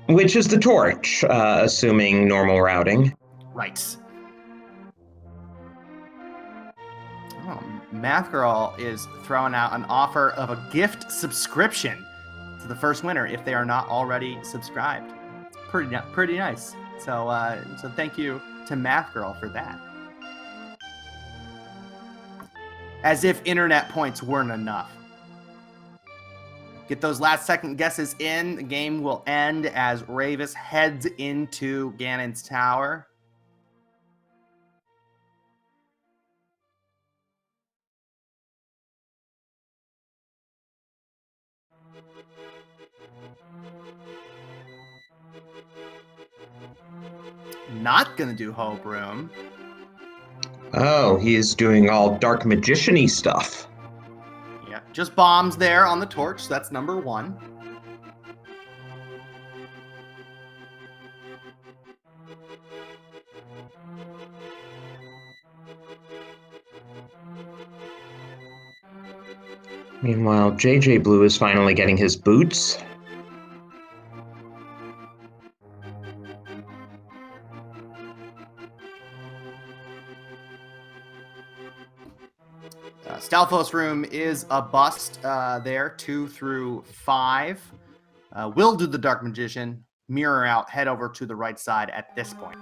Which is the torch, assuming normal routing. Right. Oh, Math Girl is throwing out an offer of a gift subscription to the first winner if they are not already subscribed. It's pretty nice. So thank you to Math Girl for that. As if internet points weren't enough. Get those last second guesses in. The game will end as Rayvis heads into Ganon's tower. Not gonna do Hope Room. Oh, he's doing all dark magician-y stuff. Yeah, just bombs there on the torch. So that's number 1. Meanwhile, JJBlu is finally getting his boots. Stalfos Room is a bust there, 2 through 5. Will do the Dark Magician. Mirror out, head over to the right side at this point.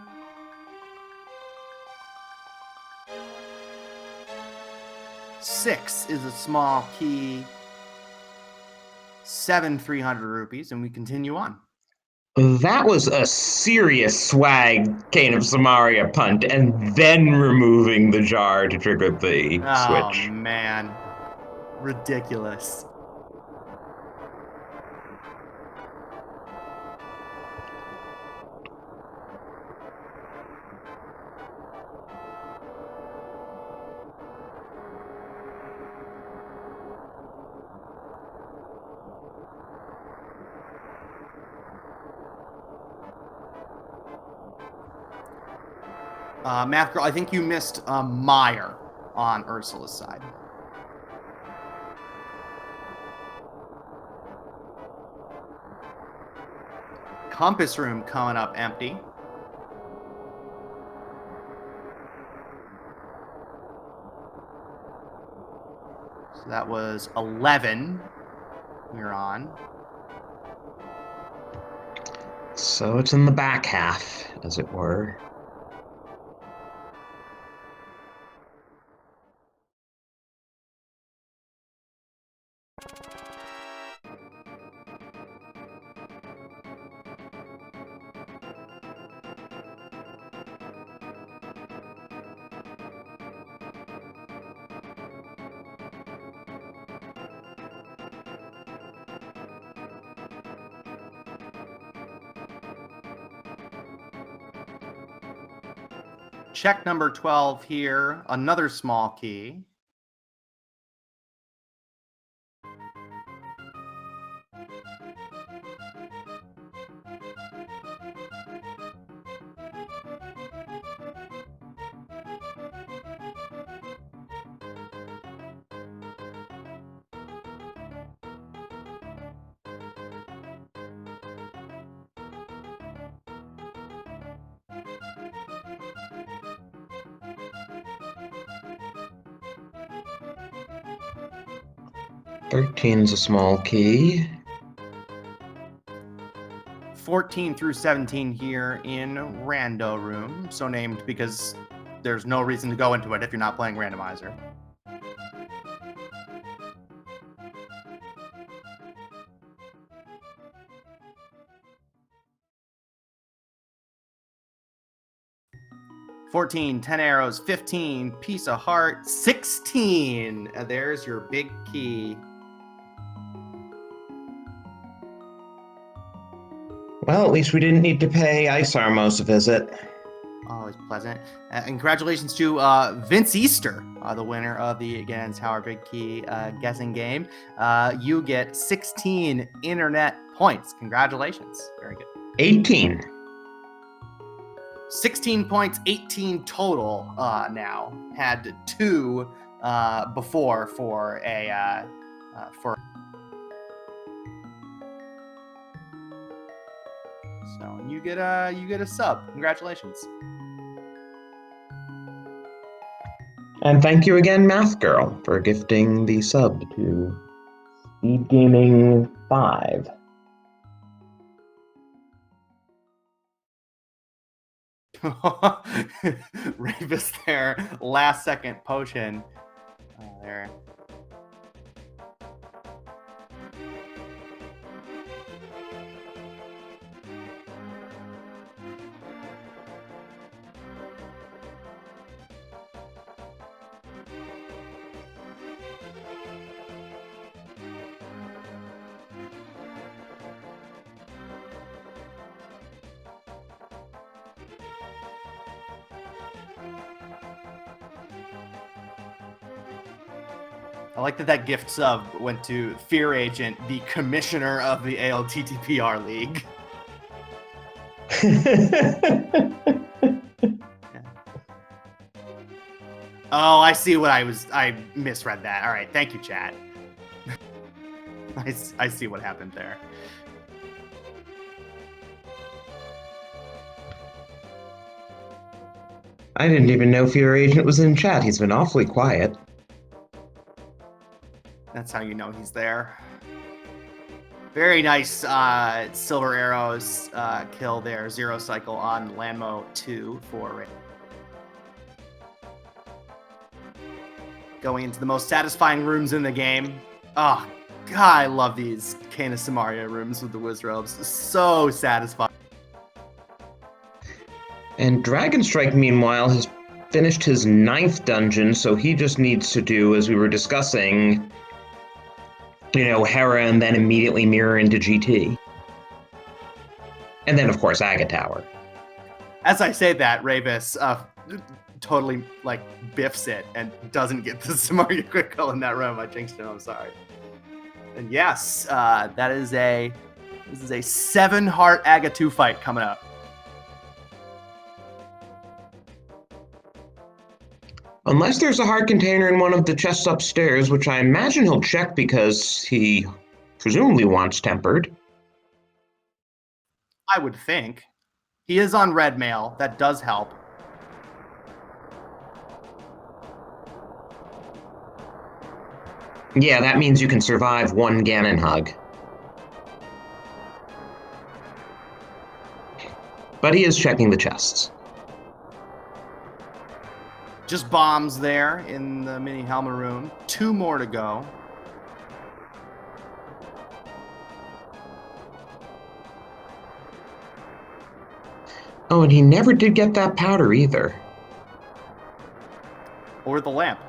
Six is a small key. 7 300 rupees, and we continue on. That was a serious swag Cane of Samaria punt, and then removing the jar to trigger the switch. Oh, man. Ridiculous. Math Girl, I think you missed Meyer on Ursula's side. Compass Room coming up empty. So that was 11 we're on. So it's in the back half, as it were. Check number 12 here, another small key. Thirteen's a small key. 14 through 17 here in Rando Room, so named because there's no reason to go into it if you're not playing Randomizer. $14, 10 arrows, 15, piece of heart, 16. There's your big key. Well, at least we didn't need to pay Isarmos a visit. Always pleasant. And congratulations to Vince Easter, the winner of the Ganon's Tower Big Key guessing game. You get 16 internet points. Congratulations. Very good. 18. 16 points, 18 total now. Had 2 before for a for. So you get a sub. Congratulations. And thank you again, Math Girl, for gifting the sub to SpeedGaming 5. Rayvis there, last second potion. There. I like that gift sub went to Fear Agent, the commissioner of the ALTTPR League. Oh, I see what I misread that. All right, thank you, chat. I see what happened there. I didn't even know Fear Agent was in chat. He's been awfully quiet. That's how you know he's there. Very nice Silver Arrows kill there. 0 cycle on Landmo 2 for Ray. Going into the most satisfying rooms in the game. Oh, God, I love these Kena Samaria rooms with the Wizrobes. So satisfying. And Dragonstrike, meanwhile, has finished his 9th dungeon, so he just needs to do, as we were discussing, Hera and then immediately mirror into GT. And then, of course, Aga Tower. As I say that, Rayvis totally, biffs it and doesn't get the Samaria critical in that room. I jinxed him, I'm sorry. And yes, this is a 7-heart Aga 2 fight coming up. Unless there's a heart container in one of the chests upstairs, which I imagine he'll check because he presumably wants tempered. I would think. He is on red mail. That does help. Yeah, that means you can survive 1 Ganon hug. But he is checking the chests. Just bombs there in the mini Helma room. 2 more to go. Oh, and he never did get that powder either. Or the lamp.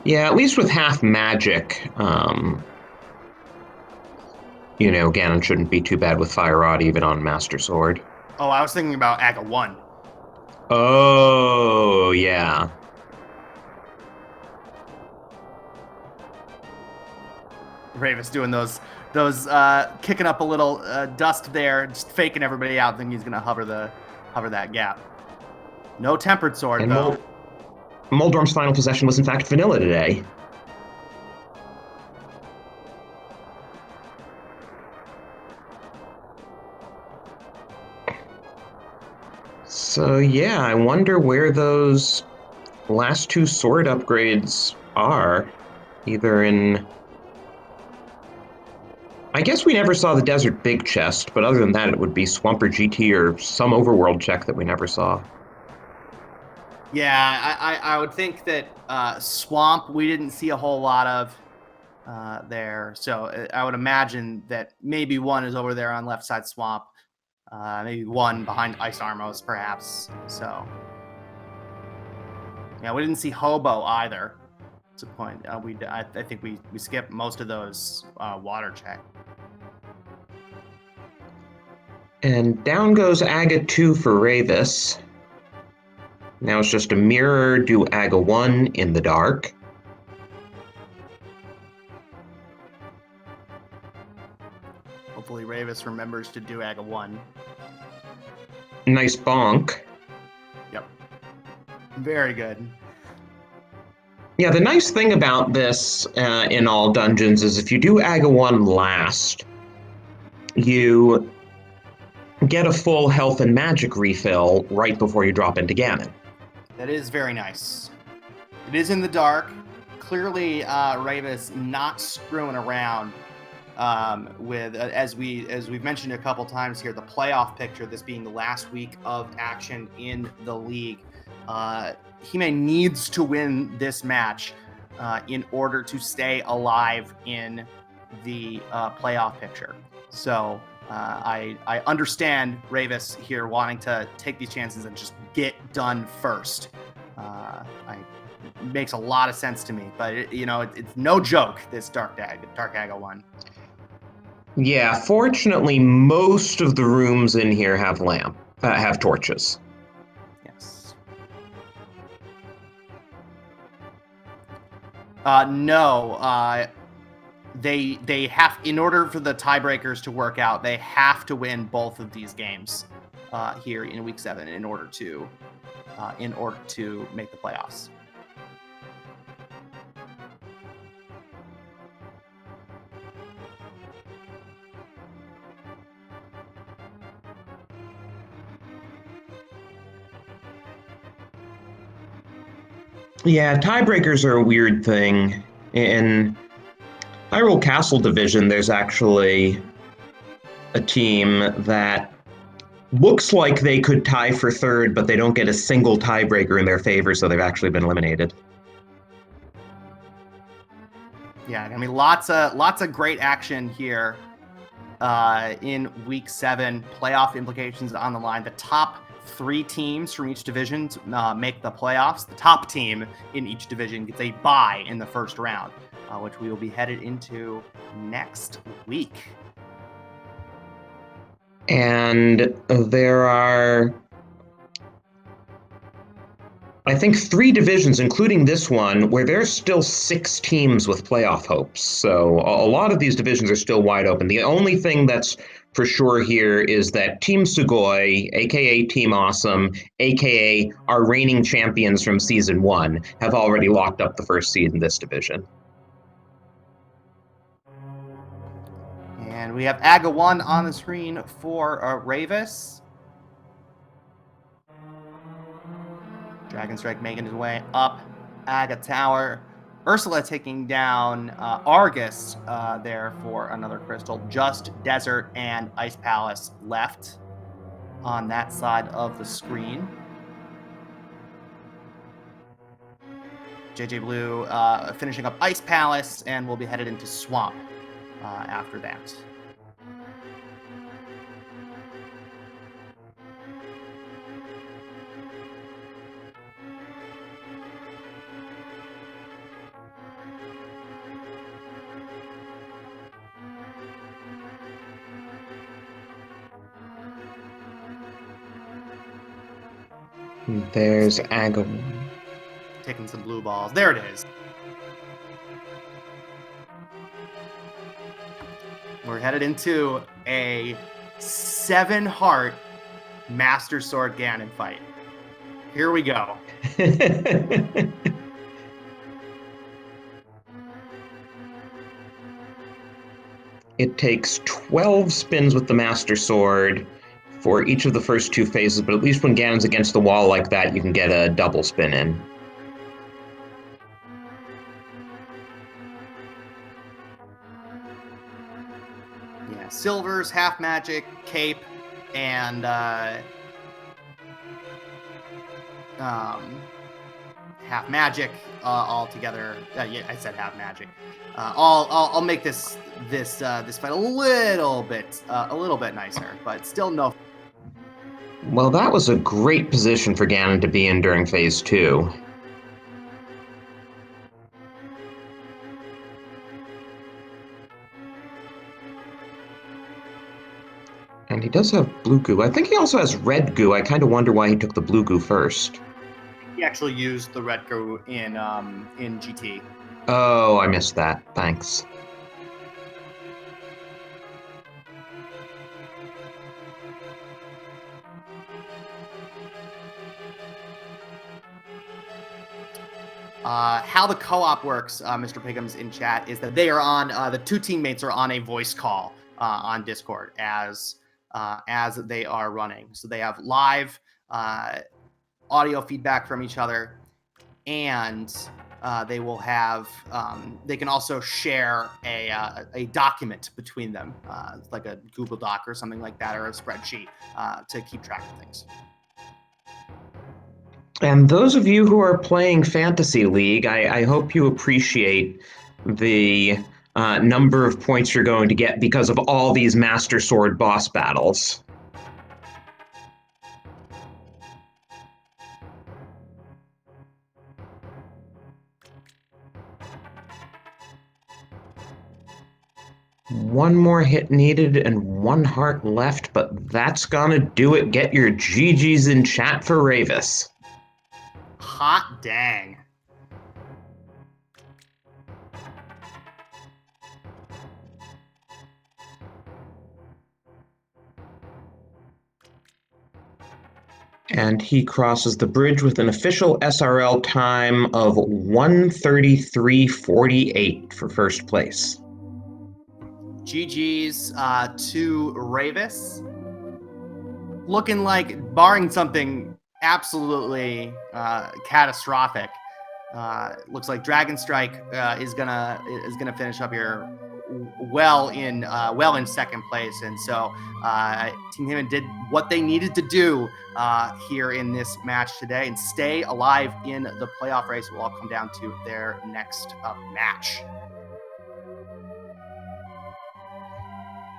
Yeah, at least with half magic, Ganon shouldn't be too bad with Fire Rod even on Master Sword. Oh, I was thinking about Aga 1. Oh, yeah. Rayvis doing those kicking up a little dust there, just faking everybody out, thinking he's gonna hover that gap. No tempered sword And though. Moldorm's final possession was in fact vanilla today. So yeah, I wonder where those last 2 sword upgrades are. Either in... I guess we never saw the Desert Big Chest, but other than that it would be Swamper GT or some overworld check that we never saw. Yeah, I would think that Swamp we didn't see a whole lot of there. So I would imagine that maybe 1 is over there on left side Swamp. Maybe 1 behind Ice Armos, perhaps. So, yeah, we didn't see Hobo either. That's a point. I think we skipped most of those water check. And down goes Aga 2 for Rayvis. Now it's just a mirror, do Aga 1 in the dark. Hopefully Rayvis remembers to do Aga 1. Nice bonk. Yep. Very good. Yeah, the nice thing about this in all dungeons is if you do Aga 1 last, you get a full health and magic refill right before you drop into Ganon. That is very nice. It is in the dark. Clearly, Rayvis not screwing around with, as we've mentioned a couple times here, the playoff picture, this being the last week of action in the league. Hime needs to win this match in order to stay alive in the playoff picture. So I understand Rayvis here wanting to take these chances and just get done first. It makes a lot of sense to me, but it's no joke, this Dark Aga 1. Yeah, fortunately, most of the rooms in here have have torches. Yes. No. They have, in order for the tiebreakers to work out, they have to win both of these games here in week 7 in order to make the playoffs. Yeah, tiebreakers are a weird thing. In Hyrule Castle Division, there's actually a team that looks like they could tie for third, but they don't get a single tiebreaker in their favor, so they've actually been eliminated. Yeah, I mean, lots of great action here in week 7. Playoff implications on the line. The top 3 teams from each division make the playoffs. The top team in each division gets a bye in the first round, which we will be headed into next week. And there are, I think, 3 divisions, including this one, where there's still 6 teams with playoff hopes. So a lot of these divisions are still wide open. The only thing that's for sure here is that Team Sugoi, aka Team Awesome, aka our reigning champions from Season 1, have already locked up the first seed in this division. And we have Aga 1 on the screen for Rayvis. Dragonstrike making his way up Aga Tower. Ursula taking down Argus there for another crystal. Just Desert and Ice Palace left on that side of the screen. JJBlu finishing up Ice Palace, and we'll be headed into Swamp after that. There's Aga. Taking some blue balls. There it is. We're headed into a 7-heart Master Sword Ganon fight. Here we go. It takes 12 spins with the Master Sword for each of the first 2 phases, but at least when Ganon's against the wall like that, you can get a double spin in. Yeah, Silver's half magic, cape, and half magic all together. Yeah, I said half magic. I'll make this fight a little bit nicer, but still no. Well, that was a great position for Ganon to be in during Phase 2. And he does have blue goo. I think he also has red goo. I kind of wonder why he took the blue goo first. He actually used the red goo in GT. Oh, I missed that. Thanks. How the co-op works, Mr. Pigham's in chat, is that they are on the two teammates are on a voice call on Discord as they are running. So they have live audio feedback from each other, and they will have they can also share a document between them, like a Google Doc or something like that, or a spreadsheet to keep track of things. And those of you who are playing Fantasy League, I hope you appreciate the number of points you're going to get because of all these Master Sword boss battles. One more hit needed and 1 heart left, but that's gonna do it. Get your GGs in chat for Rayvis. Hot dang. And he crosses the bridge with an official SRL time of 1:33:48 for first place. GG's to Rayvis. Looking like, barring something absolutely catastrophic, looks like Dragonstrike is gonna finish up here well in second place, and so Team Human did what they needed to do here in this match today and stay alive in the playoff race. It will all come down to their next match.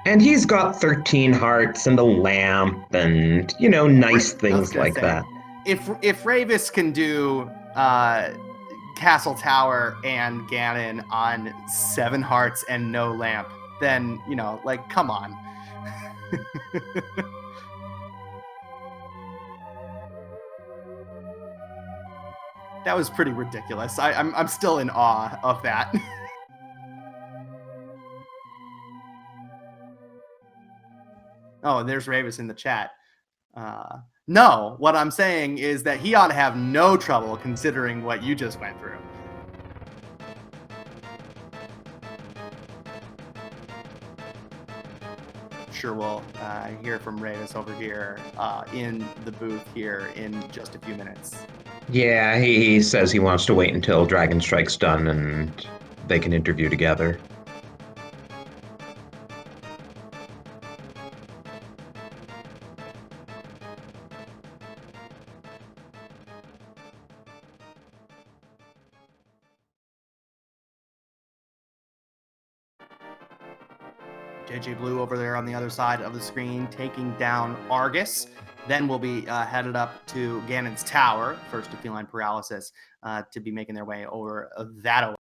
And he's got 13 hearts and a lamp and, you know, nice things like that. If Rayvis can do Castle Tower and Ganon on 7 hearts and no lamp, then, you know, like, come on. That was pretty ridiculous. I'm still in awe of that. Oh, and there's Rayvis in the chat. No, what I'm saying is that he ought to have no trouble considering what you just went through. Sure, we'll hear from Rayvis over here in the booth here in just a few minutes. Yeah, he says he wants to wait until Dragonstrike's done and they can interview together. JJBlu over there on the other side of the screen taking down Argus. Then we'll be headed up to Ganon's Tower, first to Feline Paralysis, to be making their way over that way.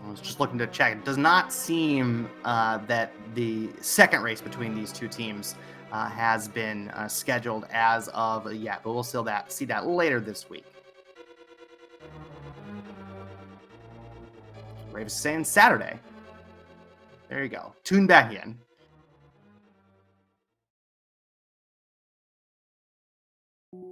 I was just looking to check. It does not seem that the second race between these two teams has been scheduled as of yet, but we'll still see that later this week. Rayvis is saying Saturday. There you go. Tune back in. There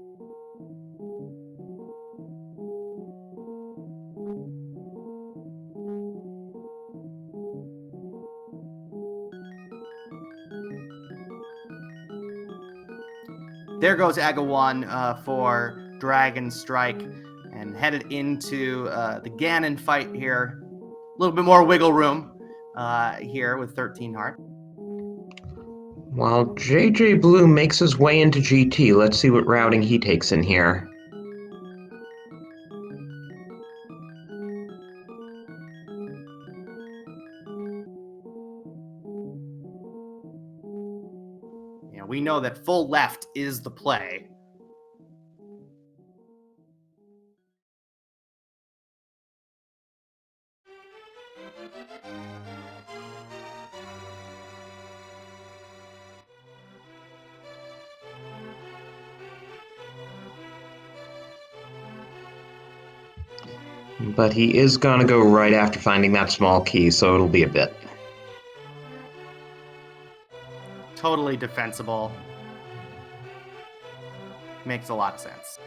goes Aga 1 for Dragonstrike, and headed into the Ganon fight here. A little bit more wiggle room here with 13 heart. While JJBlu makes his way into GT, let's see what routing he takes in here. You know, we know that full left is the play. But he is gonna go right after finding that small key, so it'll be a bit. Totally defensible. Makes a lot of sense.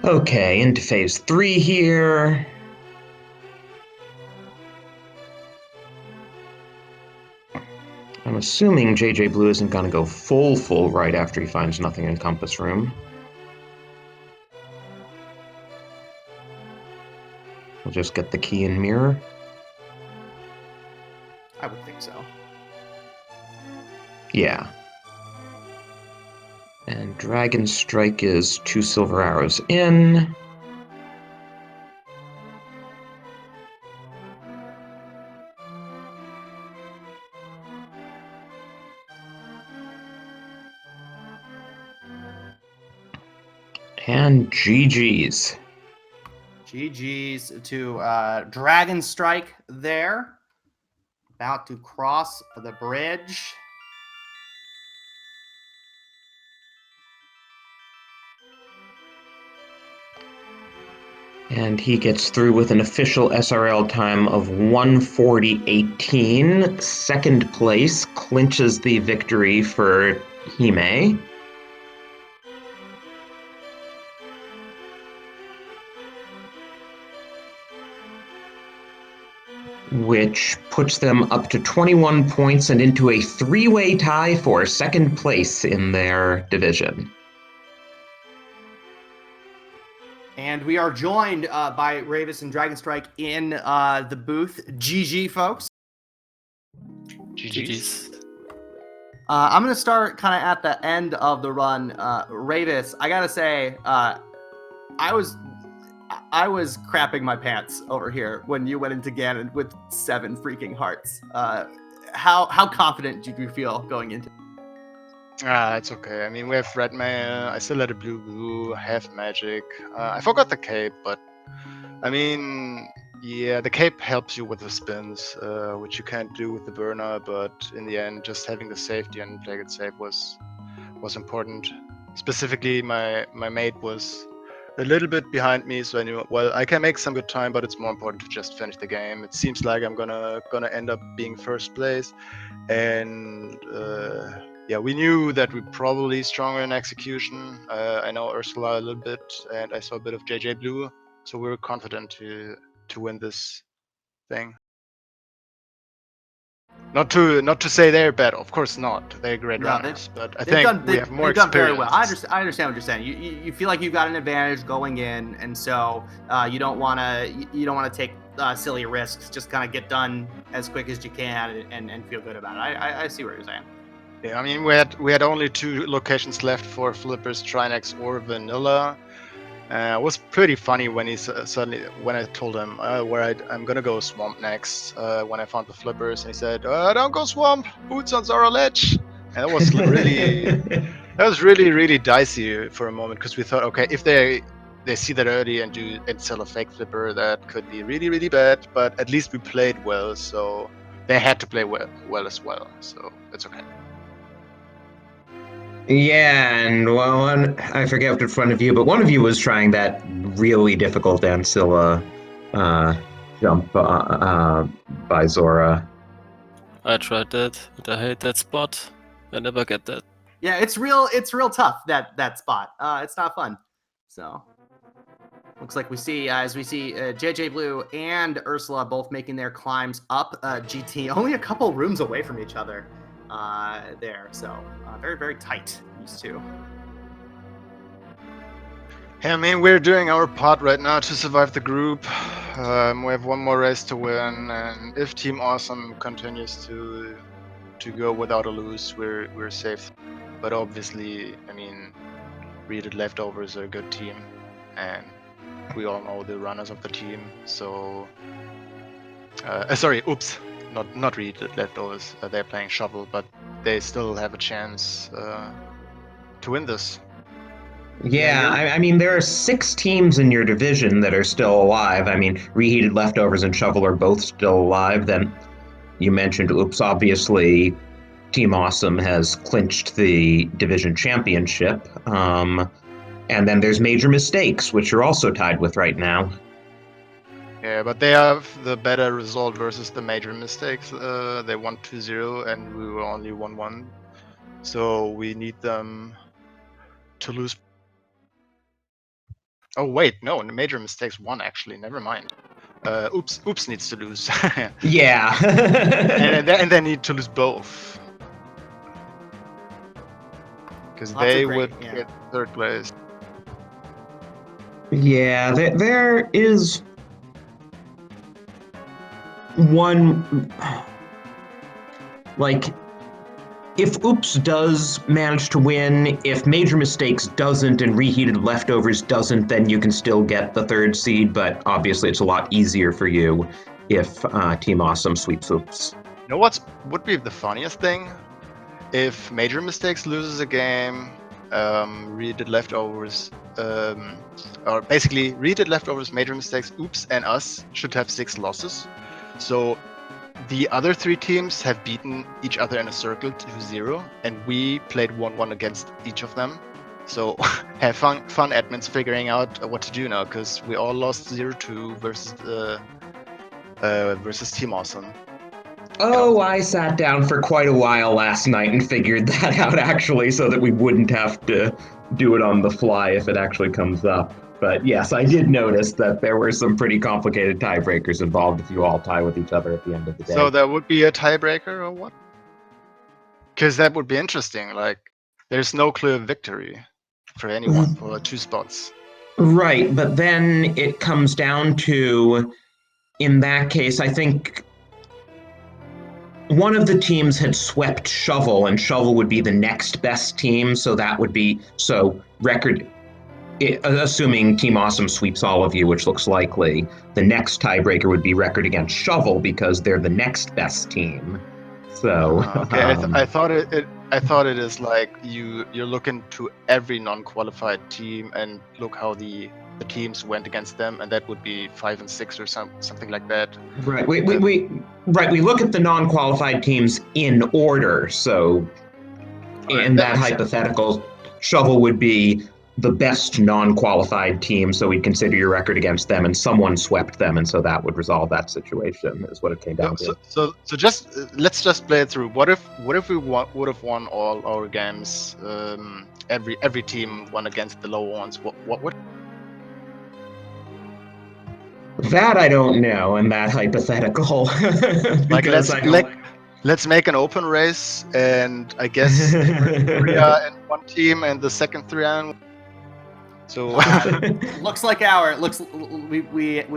Okay, into phase 3 here. I'm assuming JJBlu isn't gonna go full right after he finds nothing in Compass Room. We'll just get the key and mirror. I would think so. Yeah. And Dragonstrike is 2 silver arrows in. And GG's. GG's to Dragonstrike there. About to cross the bridge. And he gets through with an official SRL time of 1:40.18. Second place clinches the victory for Hime. Which puts them up to 21 points and into a 3-way tie for second place in their division. And we are joined by Rayvis and Dragonstrike in the booth. GG, folks. GG's. I'm going to start kind of at the end of the run. Rayvis, I got to say, I was crapping my pants over here when you went into Ganon with 7 freaking hearts. How confident did you feel going into? It's okay. I mean, we have red mana. I still had a blue, half magic. I forgot the cape, but I mean, yeah, the cape helps you with the spins, which you can't do with the burner. But in the end, just having the safety and playing it safe was important. Specifically, my mate was a little bit behind me, so I knew, well, I can make some good time, but it's more important to just finish the game. It seems like I'm gonna end up being first place, and yeah, we knew that we're probably stronger in execution. I know Ursula a little bit, and I saw a bit of JJBlu, so we were confident to win this thing. Not to say they're bad, of course not. They're great runners, but I think we have more experience. Very well. I understand what you're saying. You feel like you've got an advantage going in, and so you don't want to take silly risks. Just kind of get done as quick as you can and feel good about it. I see what you're saying. Yeah, I mean, we had only 2 locations left for flippers, Trinex or Vanilla. It was pretty funny when he when I told him I'm gonna go Swamp next, when I found the flippers, and he said, "Don't go Swamp. Boots on Zora Ledge." And that was really dicey for a moment, because we thought, okay, if they see that early and sell a fake flipper, that could be really bad. But at least we played well, so they had to play well as well, so it's okay. Yeah, and I forget which one of you, but one of you was trying that really difficult Ancilla jump by Zora. I tried that, but I hate that spot. I never get that. Yeah, it's real tough, that spot. It's not fun. So looks like we see JJBlu and Ursula both making their climbs up GT, only a couple rooms away from each other there. So very, very tight, these two. Yeah, I mean, we're doing our part right now to survive the group. We have one more race to win, and if Team Awesome continues to go without a lose, we're safe. But obviously, I mean, Reeded Leftovers are a good team, and we all know the runners of the team. So, sorry, oops, not Reeded Leftovers. They're playing Shovel, but they still have a chance to win this. Yeah, I mean, there are 6 teams in your division that are still alive. I mean, Reheated Leftovers and Shovel are both still alive. Then you mentioned, oops, obviously, Team Awesome has clinched the division championship. And then there's Major Mistakes, which are also tied with right now. Yeah, but they have the better result versus the Major Mistakes. They won 2-0 and we were only 1-1. So we need them to lose. Oh wait, no, the Major Mistakes won actually. Never mind. Oops needs to lose. Yeah. and they need to lose both. Because they would get 3rd place. Yeah, there is one, like, if Oops does manage to win, if Major Mistakes doesn't and Reheated Leftovers doesn't, then you can still get the 3rd seed, but obviously it's a lot easier for you if Team Awesome sweeps Oops. You know what would be the funniest thing? If Major Mistakes loses a game, Reeded Leftovers, or basically Reeded Leftovers, Major Mistakes, Oops, and us should have 6 losses. So the other 3 teams have beaten each other in a circle 2-0, and we played 1-1 against each of them. So have fun admins figuring out what to do now, because we all lost 0-2 versus Team Awesome. Oh, I sat down for quite a while last night and figured that out, actually, so that we wouldn't have to do it on the fly if it actually comes up. But yes, I did notice that there were some pretty complicated tiebreakers involved if you all tie with each other at the end of the day. So that would be a tiebreaker or what? Because that would be interesting. Like, there's no clear victory for anyone for 2 spots. Right, but then it comes down to, in that case, I think one of the teams had swept Shovel, and Shovel would be the next best team, so that would be, record, assuming Team Awesome sweeps all of you, which looks likely, the next tiebreaker would be record against Shovel because they're the next best team. So okay, I thought it is like you're looking to every non-qualified team and look how the teams went against them, and that would be 5 and 6 or something like that. Right. We look at the non-qualified teams in order. So in that hypothetical, Shovel would be the best non-qualified team, so we'd consider your record against them, and someone swept them, and so that would resolve that situation, is what it came down to. So let's just play it through. What if would have won all our games? Every team won against the low ones. What would? That I don't know, in that hypothetical. Like let's make an open race, and I guess 3 are in one team, and the second 3 are in. So looks like we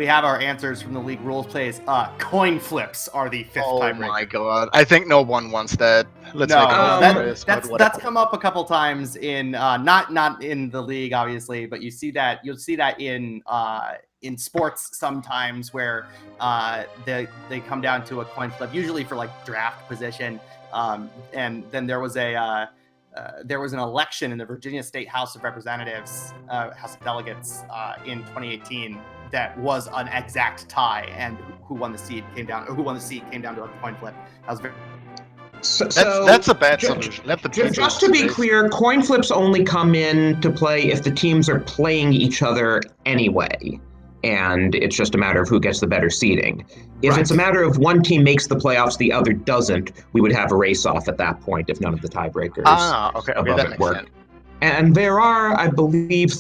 have our answers from the league rules plays. Coin flips are the 5th tiebreaker. Oh my god! I think no one wants that. Let's make an open race. That's come up a couple times in not in the league obviously, but you'll see that in sports sometimes where they come down to a coin flip, usually for like draft position, and then there was there was an election in the Virginia State House of Representatives, House of Delegates in 2018 that was an exact tie, and who won the seat came down to a coin flip. That was very. That's a bad solution. Let the people Just to be space. clear, coin flips only come into play if the teams are playing each other anyway, and it's just a matter of who gets the better seeding. If it's a matter of one team makes the playoffs, the other doesn't, we would have a race-off at that point if none of the tiebreakers Okay, above that it makes work. sense. And there are, I believe,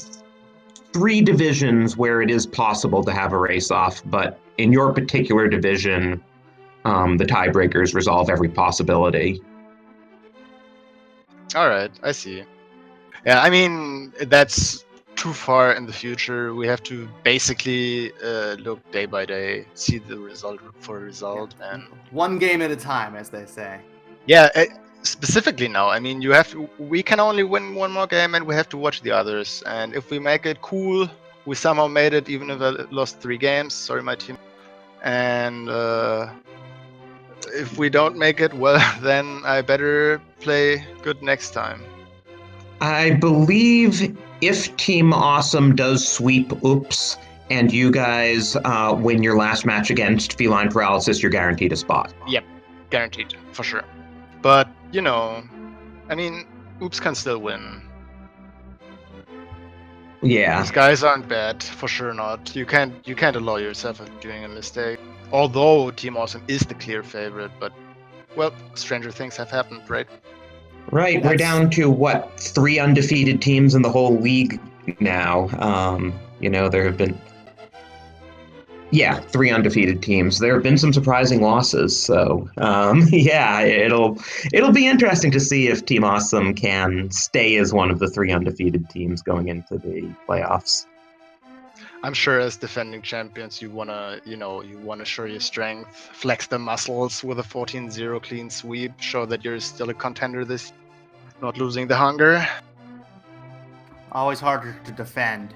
3 divisions where it is possible to have a race-off, but in your particular division, the tiebreakers resolve every possibility. All right, I see. Yeah, I mean, that's too far in the future. We have to basically look day by day, see the result for result, and one game at a time, as they say. yeah, specifically now. I mean, we can only win one more game, and we have to watch the others. And if we make it cool, we somehow made it, even if I lost 3 games. Sorry, my team. And if we don't make it, well, then I better play good next time. I believe if Team Awesome does sweep Oops and you guys win your last match against Feline Paralysis, you're guaranteed a spot. Yep, guaranteed, for sure. But, you know, I mean, Oops can still win. Yeah. These guys aren't bad, for sure not. You can't allow yourself of doing a mistake. Although Team Awesome is the clear favorite, but, well, stranger things have happened, right? Right, we're down to, 3 undefeated teams in the whole league now. There have been... Yeah, 3 undefeated teams. There have been some surprising losses, so yeah, it'll be interesting to see if Team Awesome can stay as one of the 3 undefeated teams going into the playoffs. I'm sure as defending champions, you wanna show your strength, flex the muscles with a 14-0 clean sweep, show that you're still a contender not losing the hunger. Always harder to defend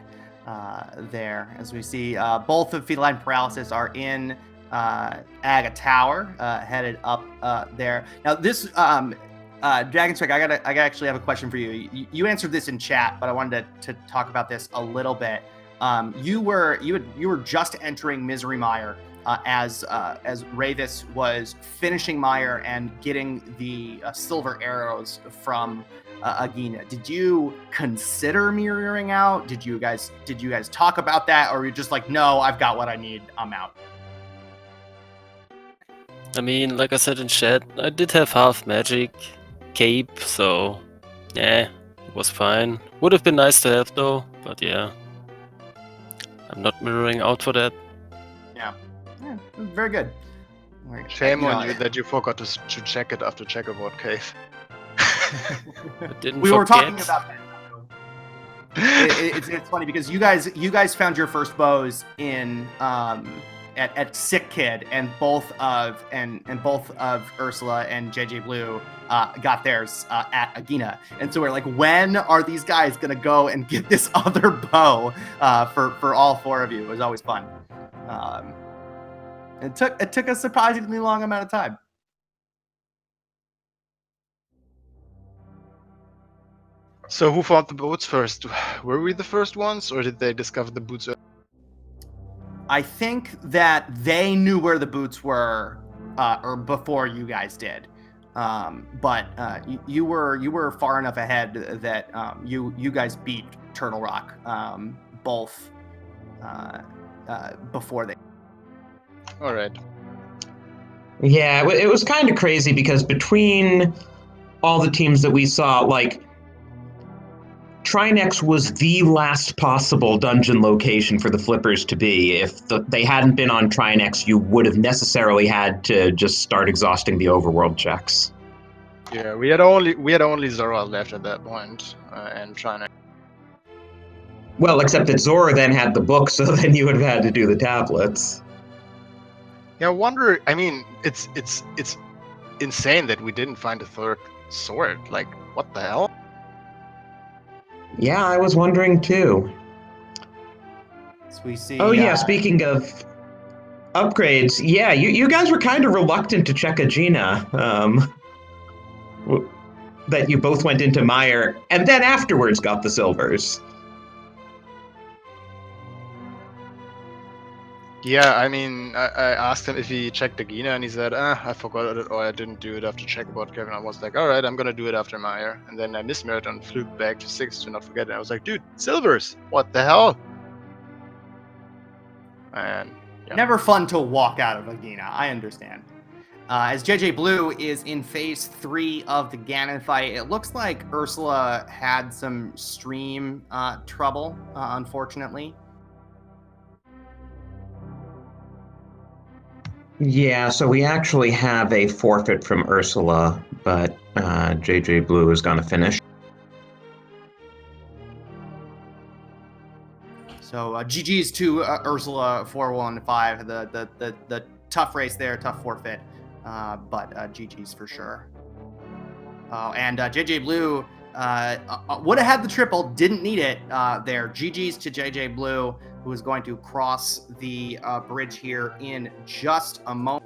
there, as we see both of Feline Paralysis are in Aga Tower, headed up there. Now this Dragonstrike, I gotta actually have a question for you. You answered this in chat, but I wanted to talk about this a little bit. You were just entering Misery Mire as Rayvis was finishing Mire and getting the silver arrows from Agina. Did you consider mirroring out? Did you guys talk about that, or were you just like, no, I've got what I need, I'm out? I mean, like I said in chat, I did have half magic cape, so yeah, it was fine. Would have been nice to have though, but yeah. I'm not mirroring out for that. Yeah, very good. Shame on you that you forgot to check it after checkerboard cave. I didn't we forget. were talking about that. It's funny because you guys found your first bows in at Sick Kid, and both of Ursula and JJBlu got theirs at Agina, and so we're like, when are these guys gonna go and get this other bow for all 4 of you? It was always fun. It took a surprisingly long amount of time. So who found the boots first? Were we the first ones, or did they discover the boots? I think that they knew where the boots were, or before you guys did. But you were far enough ahead that you guys beat Turtle Rock both before they. All right. Yeah, it was kind of crazy because between all the teams that we saw, like, Trinex was the last possible dungeon location for the flippers to be. If they hadn't been on Trinex, you would have necessarily had to just start exhausting the overworld checks. Yeah, we had only Zora left at that point, and Trinex. Well, except that Zora then had the book, so then you would have had to do the tablets. Yeah, I wonder. I mean, it's insane that we didn't find a 3rd sword. Like, what the hell? Yeah, I was wondering too. So we see. Oh yeah, speaking of upgrades, yeah, you guys were kind of reluctant to check Agina. that you both went into Mire and then afterwards got the silvers. Yeah, I mean, I asked him if he checked the Gina, and he said, I forgot it, or I didn't do it after check about Kevin. I was like, alright, I'm gonna do it after Meyer. And then I mismarried and flew back to 6 to not forget it. I was like, dude, silvers! What the hell? And yeah. Never fun to walk out of Agina. I understand. As JJBlu is in phase 3 of the Ganon fight, it looks like Ursula had some stream trouble, unfortunately. Yeah, so we actually have a forfeit from Ursula, but JJBlu is going to finish. So GG's to Ursula4115. The tough race there, tough forfeit, but GG's for sure. And JJBlu would have had the triple, didn't need it there. GG's to JJBlu, who is going to cross the bridge here in just a moment.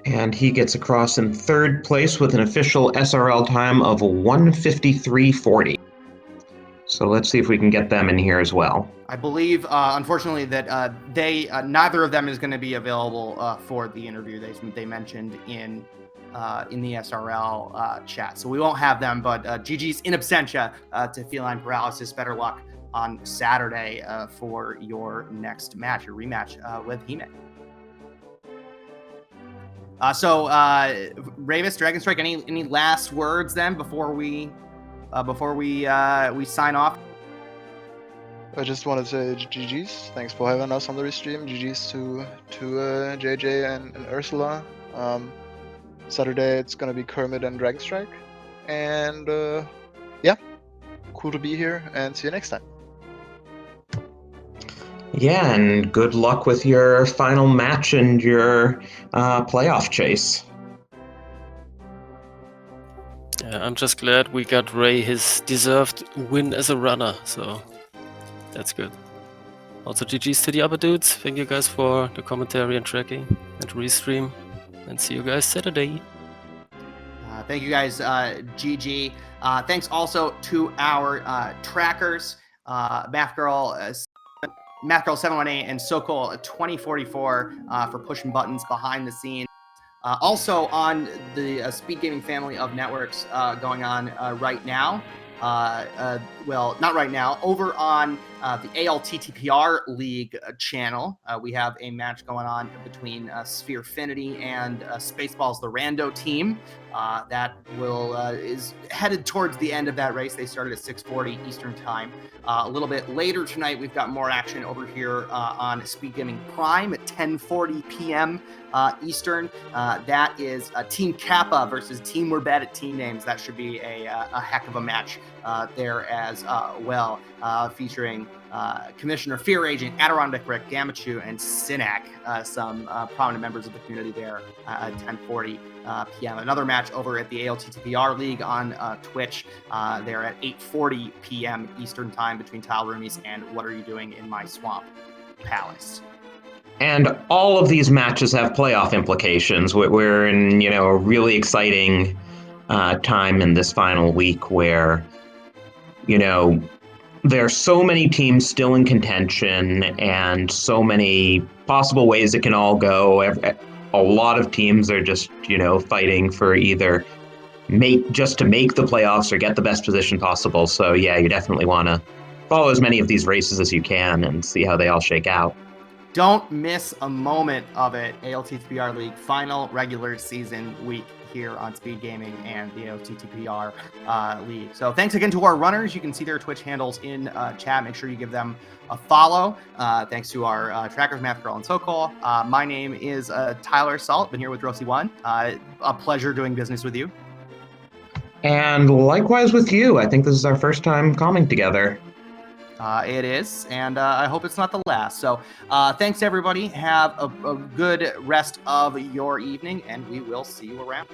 And he gets across in third place with an official SRL time of 1:53:40. So let's see if we can get them in here as well. I believe, unfortunately, that neither of them is going to be available for the interview. They mentioned in the SRL chat, so we won't have them. But GG's in absentia to Feline Paralysis. Better luck on Saturday for your next match, your rematch with Hime. So Rayvis, Dragonstrike, any last words then before we sign off? I just want to say GG's. Thanks for having us on the restream. GG's to JJ and Ursula. Saturday it's gonna be Kermit and Dragonstrike. And yeah, cool to be here and see you next time. Yeah, and good luck with your final match and your playoff chase. Yeah, I'm just glad we got Ray his deserved win as a runner, so that's good. Also GG's to the other dudes. Thank you guys for the commentary and tracking and restream, and see you guys Saturday. Thank you guys, GG. Thanks also to our trackers, MathGirl718 and Sokol2044 for pushing buttons behind the scenes. Also on the SpeedGaming family of networks going on right now. Well, not right now. Over on the ALTTPR League channel, we have a match going on between Spherefinity and Spaceballs, the Rando team. That is headed towards the end of that race. They started at 6:40 Eastern Time. A little bit later tonight, we've got more action over here on SpeedGaming Prime at 10:40 p.m. Eastern. That is Team Kappa versus Team We're Bad at Team Names. That should be a heck of a match there as well, featuring Commissioner Fear Agent, Adirondack Rick, Gamachu, and Sinak, some prominent members of the community there at 10:40 p.m. Another match over at the ALTTPR League on Twitch. They're at 8:40 p.m. Eastern Time between Tile Roomies and What Are You Doing in My Swamp Palace. And all of these matches have playoff implications. We're in, a really exciting time in this final week where, there are so many teams still in contention and so many possible ways it can all go. A lot of teams are just, fighting for either to make the playoffs or get the best position possible. So yeah, you definitely want to follow as many of these races as you can and see how they all shake out. Don't miss a moment of it. ALTTPR League final regular season week here on SpeedGaming and the ALTTPR League. So thanks again to our runners. You can see their Twitch handles in chat. Make sure you give them a follow. Thanks to our trackers, Math Girl and Sokol. My name is Tyler Salt. Been here with Rosie1. A pleasure doing business with you. And likewise with you. I think this is our first time calming together. It is, and I hope it's not the last. So thanks, everybody. Have a good rest of your evening, and we will see you around.